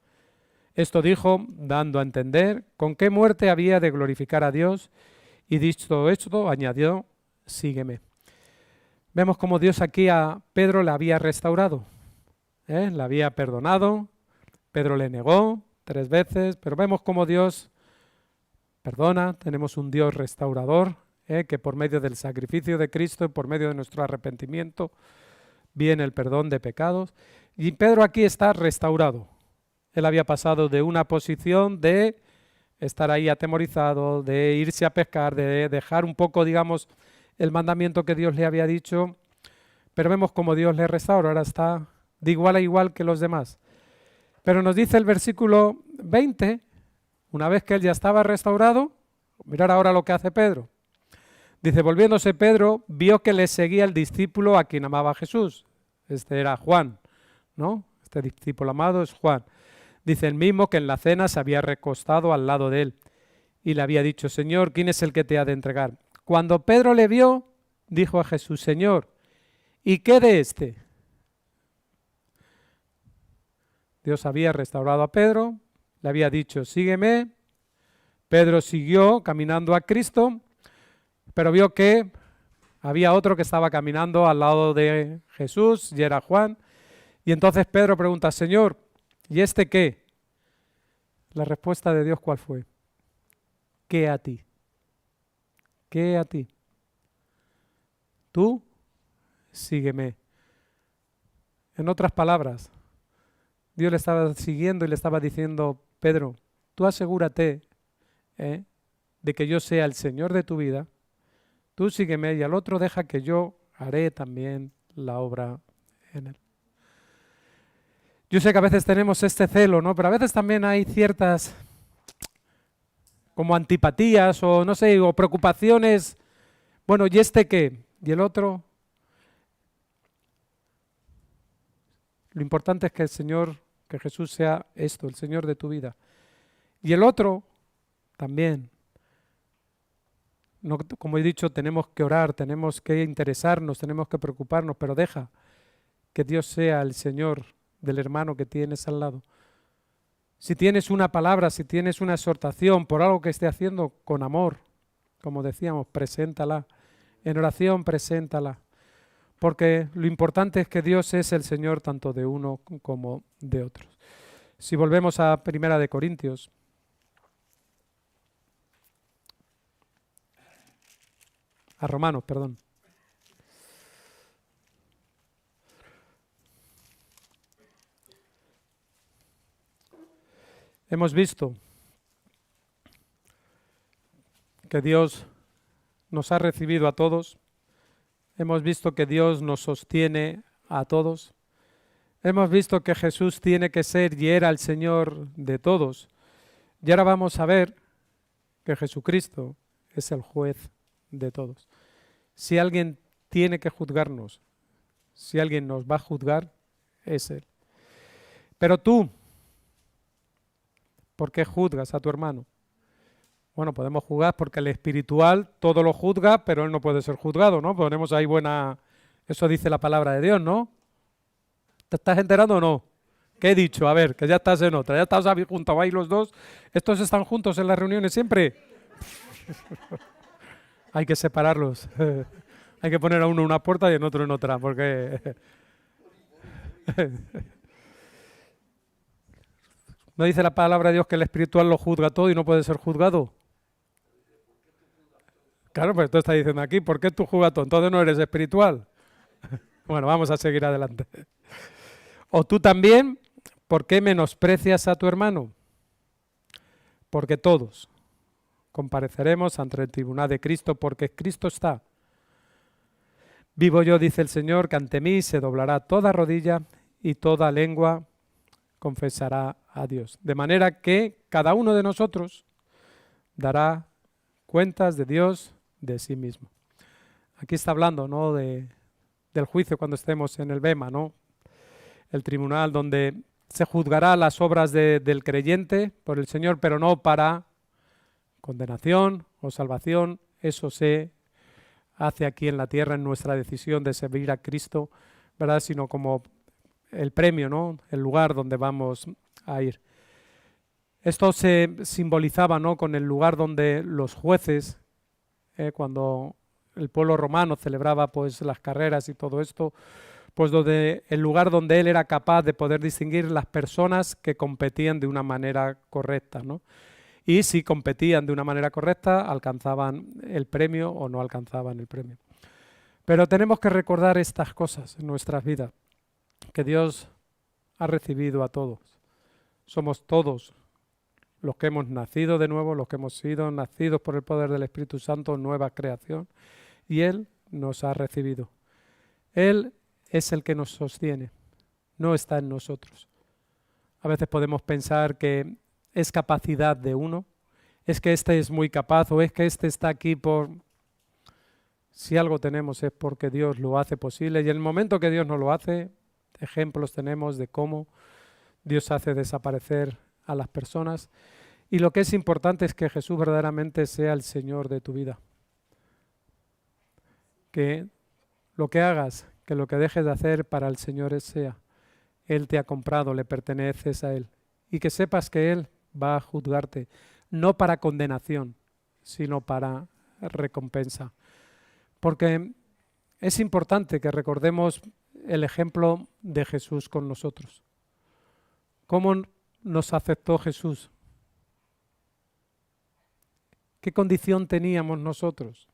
S1: Esto dijo, dando a entender con qué muerte había de glorificar a Dios, y dicho esto, añadió, sígueme. Vemos cómo Dios aquí a Pedro le había restaurado, le había perdonado. Pedro le negó 3 veces, pero vemos cómo Dios perdona. Tenemos un Dios restaurador, que por medio del sacrificio de Cristo y por medio de nuestro arrepentimiento viene el perdón de pecados. Y Pedro aquí está restaurado. Él había pasado de una posición de estar ahí atemorizado, de irse a pescar, de dejar un poco, digamos, el mandamiento que Dios le había dicho, pero vemos como Dios le restaura, ahora está de igual a igual que los demás. Pero nos dice el versículo 20, una vez que él ya estaba restaurado, mirar ahora lo que hace Pedro. Dice, volviéndose Pedro, vio que le seguía el discípulo a quien amaba a Jesús. Este era Juan, ¿no? Este discípulo amado es Juan. Dice el mismo que en la cena se había recostado al lado de él y le había dicho, Señor, ¿quién es el que te ha de entregar? Cuando Pedro le vio, dijo a Jesús, Señor, ¿y qué de este? Dios había restaurado a Pedro, le había dicho, sígueme. Pedro siguió caminando a Cristo, pero vio que había otro que estaba caminando al lado de Jesús, y era Juan. Y entonces Pedro pregunta, Señor, ¿y este qué? La respuesta de Dios, ¿cuál fue? ¿Qué a ti? ¿Qué a ti? Tú, sígueme. En otras palabras, Dios le estaba siguiendo y le estaba diciendo, Pedro, tú asegúrate de que yo sea el Señor de tu vida, tú sígueme y al otro deja que yo haré también la obra en él. Yo sé que a veces tenemos este celo, ¿no? Pero a veces también hay ciertas como antipatías o no sé, o preocupaciones. Bueno, ¿y este qué? ¿Y el otro? Lo importante es que el Señor, que Jesús sea esto, el Señor de tu vida. Y el otro también. No, como he dicho, tenemos que orar, tenemos que interesarnos, tenemos que preocuparnos, pero deja que Dios sea el Señor del hermano que tienes al lado. Si tienes una palabra, si tienes una exhortación por algo que esté haciendo con amor, como decíamos, preséntala. En oración, preséntala. Porque lo importante es que Dios es el Señor tanto de uno como de otros. Si volvemos a 1 Corintios, a Romanos, perdón. Hemos visto que Dios nos ha recibido a todos. Hemos visto que Dios nos sostiene a todos. Hemos visto que Jesús tiene que ser y era el Señor de todos. Y ahora vamos a ver que Jesucristo es el juez de todos. Si alguien tiene que juzgarnos, si alguien nos va a juzgar, es Él. Pero tú, ¿por qué juzgas a tu hermano? Bueno, podemos juzgar porque el espiritual todo lo juzga, pero él no puede ser juzgado, ¿no? Ponemos ahí buena... Eso dice la palabra de Dios, ¿no? ¿Te estás enterando o no? ¿Qué he dicho? A ver, que ya estás en otra. Ya estás juntos ahí los dos. ¿Estos están juntos en las reuniones siempre? Hay que separarlos. Hay que poner a uno en una puerta y en otro en otra, porque... ¿No dice la palabra de Dios que el espiritual lo juzga todo y no puede ser juzgado? Claro, pues tú estás diciendo aquí, ¿por qué tú juzgas todo? Entonces no eres espiritual. Bueno, vamos a seguir adelante. O tú también, ¿por qué menosprecias a tu hermano? Porque todos compareceremos ante el tribunal de Cristo, porque Cristo está. Vivo yo, dice el Señor, que ante mí se doblará toda rodilla y toda lengua confesará a Dios. De manera que cada uno de nosotros dará cuentas de Dios de sí mismo. Aquí está hablando, ¿no?, del juicio cuando estemos en el Bema, ¿no? El tribunal donde se juzgará las obras del creyente por el Señor, pero no para condenación o salvación. Eso se hace aquí en la tierra en nuestra decisión de servir a Cristo, ¿verdad? Sino como el premio, ¿no?, el lugar donde vamos a ir. Esto se simbolizaba, ¿no?, con el lugar donde los jueces, cuando el pueblo romano celebraba pues las carreras y todo esto, pues donde el lugar donde él era capaz de poder distinguir las personas que competían de una manera correcta, ¿no? Y si competían de una manera correcta, alcanzaban el premio o no alcanzaban el premio. Pero tenemos que recordar estas cosas en nuestras vidas, que Dios ha recibido a todos. Somos todos los que hemos nacido de nuevo, los que hemos sido nacidos por el poder del Espíritu Santo, nueva creación, y Él nos ha recibido. Él es el que nos sostiene, no está en nosotros. A veces podemos pensar que es capacidad de uno, es que este es muy capaz o es que este está aquí por... Si algo tenemos es porque Dios lo hace posible, y en el momento que Dios no lo hace, ejemplos tenemos de cómo Dios hace desaparecer a las personas. Y lo que es importante es que Jesús verdaderamente sea el Señor de tu vida. Que lo que hagas, que lo que dejes de hacer para el Señor sea. Él te ha comprado, le perteneces a Él. Y que sepas que Él va a juzgarte, no para condenación, sino para recompensa. Porque es importante que recordemos el ejemplo de Jesús con nosotros. ¿Cómo nos aceptó Jesús? ¿Qué condición teníamos nosotros?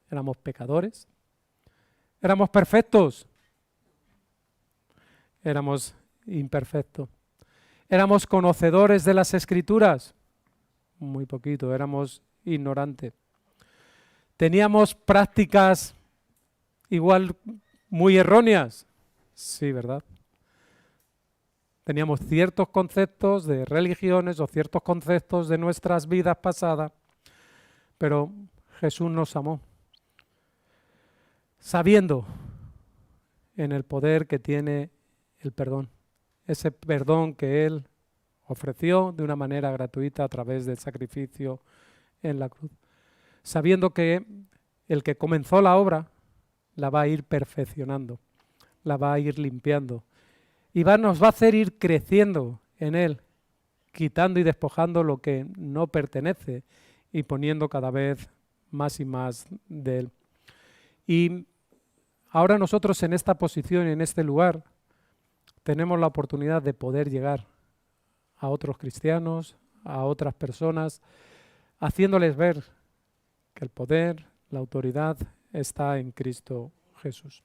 S1: ¿Éramos pecadores? ¿Éramos perfectos? Éramos imperfectos. ¿Éramos conocedores de las Escrituras? Muy poquito, éramos ignorantes. ¿Teníamos prácticas igual muy erróneas? Sí, ¿verdad? Teníamos ciertos conceptos de religiones o ciertos conceptos de nuestras vidas pasadas, pero Jesús nos amó, sabiendo en el poder que tiene el perdón, ese perdón que Él ofreció de una manera gratuita a través del sacrificio en la cruz, sabiendo que el que comenzó la obra la va a ir perfeccionando, la va a ir limpiando, y nos va a hacer ir creciendo en Él, quitando y despojando lo que no pertenece y poniendo cada vez más y más de Él. Y ahora nosotros en esta posición, en este lugar, tenemos la oportunidad de poder llegar a otros cristianos, a otras personas, haciéndoles ver que el poder, la autoridad está en Cristo Jesús.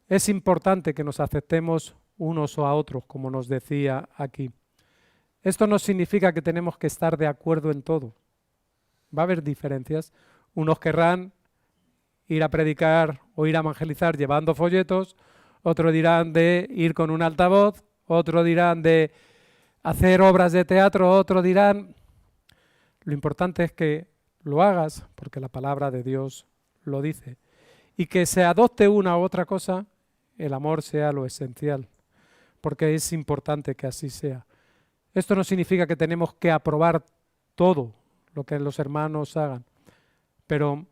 S1: Es importante que nos aceptemos unos a otros, como nos decía aquí. Esto no significa que tenemos que estar de acuerdo en todo. Va a haber diferencias. Unos querrán ir a predicar o ir a evangelizar llevando folletos, otros dirán de ir con un altavoz, otros dirán de hacer obras de teatro, otros dirán... Lo importante es que lo hagas porque la palabra de Dios lo dice. Y que se adopte una u otra cosa, el amor sea lo esencial, porque es importante que así sea. Esto no significa que tenemos que aprobar todo lo que los hermanos hagan, pero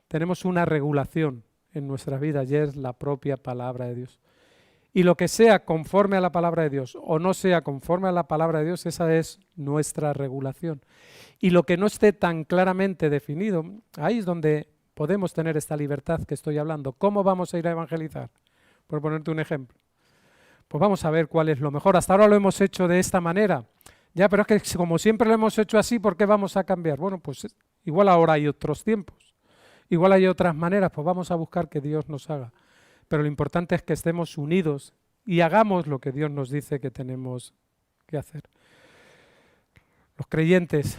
S1: tenemos una regulación en nuestras vidas y es la propia palabra de Dios. Y lo que sea conforme a la palabra de Dios o no sea conforme a la palabra de Dios, esa es nuestra regulación. Y lo que no esté tan claramente definido, ahí es donde podemos tener esta libertad que estoy hablando. ¿Cómo vamos a ir a evangelizar? Por ponerte un ejemplo. Pues vamos a ver cuál es lo mejor. Hasta ahora lo hemos hecho de esta manera. Ya, pero es que como siempre lo hemos hecho así, ¿por qué vamos a cambiar? Bueno, pues igual ahora hay otros tiempos. Igual hay otras maneras, pues vamos a buscar que Dios nos haga. Pero lo importante es que estemos unidos y hagamos lo que Dios nos dice que tenemos que hacer. Los creyentes,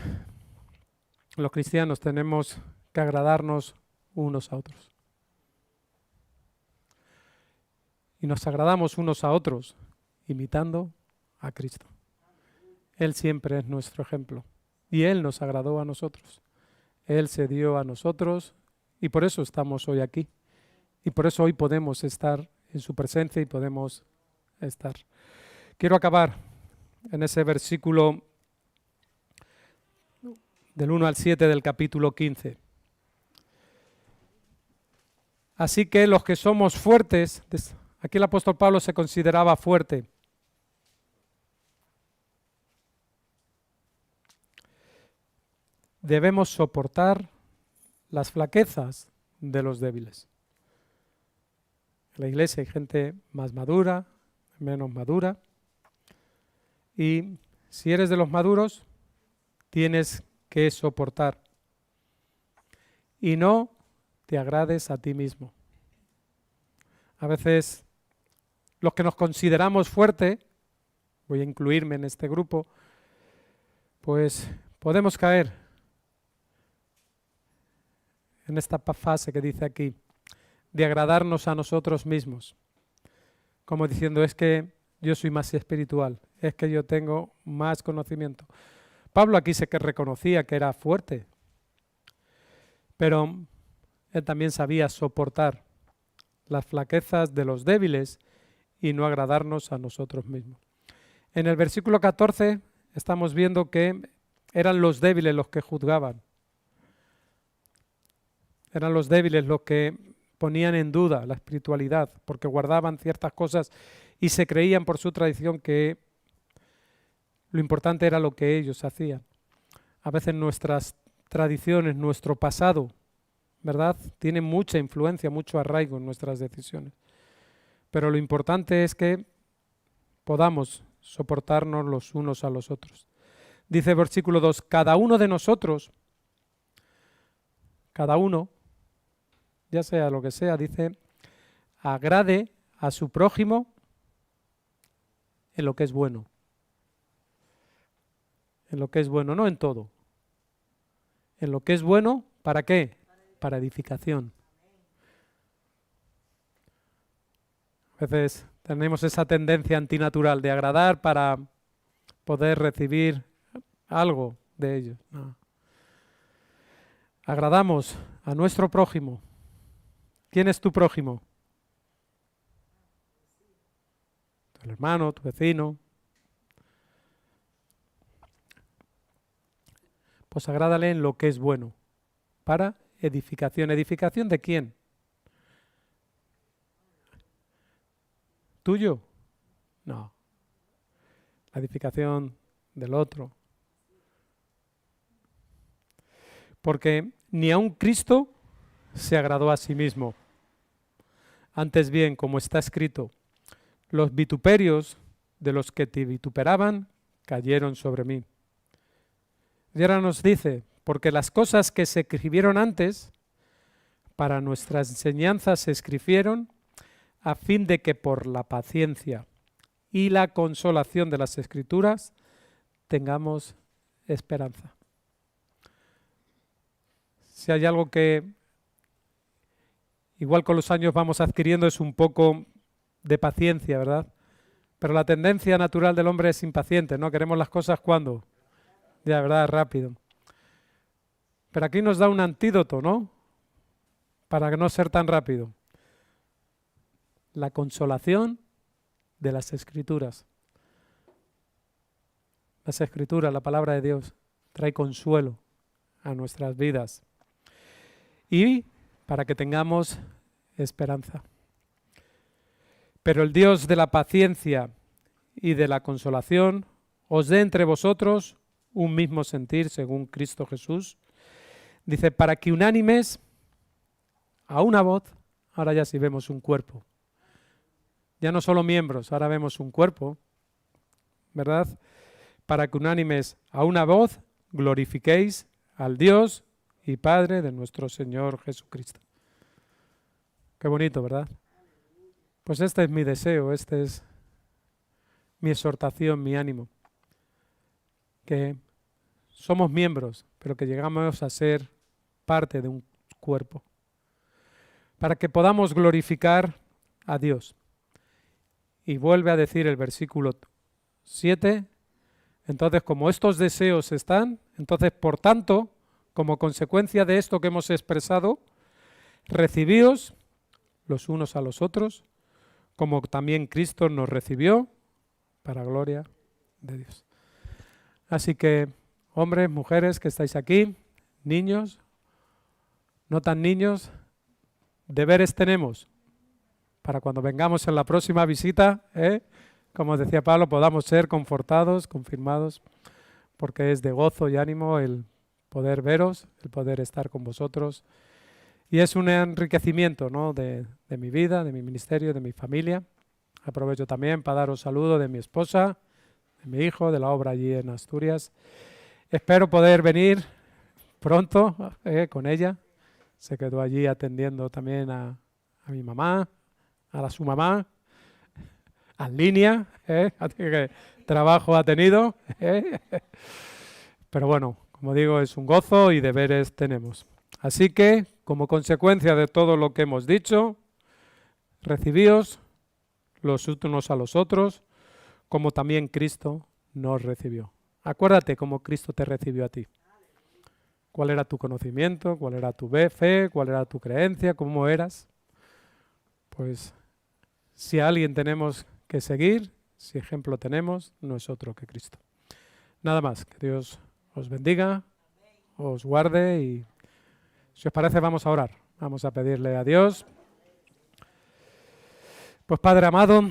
S1: los cristianos, tenemos que agradarnos unos a otros. Y nos agradamos unos a otros imitando a Cristo. Él siempre es nuestro ejemplo y Él nos agradó a nosotros. Él se dio a nosotros y por eso estamos hoy aquí. Y por eso hoy podemos estar en su presencia y podemos estar. Quiero acabar en ese versículo del 1 al 7 del capítulo 15. Así que los que somos fuertes, aquí el apóstol Pablo se consideraba fuerte. Debemos soportar las flaquezas de los débiles. En la iglesia hay gente más madura, menos madura. Y si eres de los maduros, tienes que soportar. Y no te agrades a ti mismo. A veces los que nos consideramos fuertes, voy a incluirme en este grupo, pues podemos caer en esta fase que dice aquí, de agradarnos a nosotros mismos, como diciendo, es que yo soy más espiritual, es que yo tengo más conocimiento. Pablo aquí que reconocía que era fuerte, pero él también sabía soportar las flaquezas de los débiles y no agradarnos a nosotros mismos. En el versículo 14 estamos viendo que eran los débiles los que juzgaban. Eran los débiles los que ponían en duda la espiritualidad, porque guardaban ciertas cosas y se creían por su tradición que lo importante era lo que ellos hacían. A veces nuestras tradiciones, nuestro pasado, ¿verdad?, tiene mucha influencia, mucho arraigo en nuestras decisiones. Pero lo importante es que podamos soportarnos los unos a los otros. Dice versículo 2, cada uno de nosotros, cada uno, ya sea lo que sea, dice, agrade a su prójimo en lo que es bueno. En lo que es bueno, no en todo. En lo que es bueno, ¿para qué? Para edificación. A veces tenemos esa tendencia antinatural de agradar para poder recibir algo de ellos. No. Agradamos a nuestro prójimo. ¿Quién es tu prójimo? Tu hermano, tu vecino. Pues agrádale en lo que es bueno, para edificación. ¿Edificación de quién? ¿Tuyo? No. La edificación del otro. Porque ni aun Cristo se agradó a sí mismo. Antes bien, como está escrito, los vituperios de los que te vituperaban cayeron sobre mí. Y ahora nos dice, porque las cosas que se escribieron antes, para nuestra enseñanza se escribieron, a fin de que por la paciencia y la consolación de las Escrituras tengamos esperanza. Si hay algo que igual con los años vamos adquiriendo es un poco de paciencia, ¿verdad? Pero la tendencia natural del hombre es impaciente, ¿no? Queremos las cosas ¿cuándo? Ya, ¿verdad? Rápido. Pero aquí nos da un antídoto, ¿no? Para no ser tan rápido. La consolación de las Escrituras. Las Escrituras, la palabra de Dios, trae consuelo a nuestras vidas. Y para que tengamos esperanza. Pero el Dios de la paciencia y de la consolación os dé entre vosotros un mismo sentir según Cristo Jesús. Dice, para que unánimes a una voz, ahora ya sí vemos un cuerpo. Ya no solo miembros, ahora vemos un cuerpo, ¿verdad? Para que unánimes a una voz glorifiquéis al Dios y Padre de nuestro Señor Jesucristo. Qué bonito, ¿verdad? Pues este es mi deseo, este es mi exhortación, mi ánimo. Que somos miembros, pero que llegamos a ser parte de un cuerpo. Para que podamos glorificar a Dios. Y vuelve a decir el versículo 7, entonces como estos deseos están, entonces por tanto, como consecuencia de esto que hemos expresado, recibíos los unos a los otros, como también Cristo nos recibió, para gloria de Dios. Así que, hombres, mujeres que estáis aquí, niños, no tan niños, deberes tenemos para cuando vengamos en la próxima visita, como decía Pablo, podamos ser confortados, confirmados, porque es de gozo y ánimo el poder veros, el poder estar con vosotros. Y es un enriquecimiento, ¿no?, de mi vida, de mi ministerio, de mi familia. Aprovecho también para daros saludo de mi esposa, de mi hijo, de la obra allí en Asturias. Espero poder venir pronto con ella, se quedó allí atendiendo también a mi mamá, su mamá, en línea, así que trabajo ha tenido, pero bueno, como digo, es un gozo y deberes tenemos. Así que, como consecuencia de todo lo que hemos dicho, recibíos los unos a los otros, como también Cristo nos recibió. Acuérdate cómo Cristo te recibió a ti. ¿Cuál era tu conocimiento? ¿Cuál era tu fe? ¿Cuál era tu creencia? ¿Cómo eras? Pues si a alguien tenemos que seguir, si ejemplo tenemos, no es otro que Cristo. Nada más, que Dios os bendiga, os guarde y si os parece vamos a orar. Vamos a pedirle a Dios. Pues Padre amado,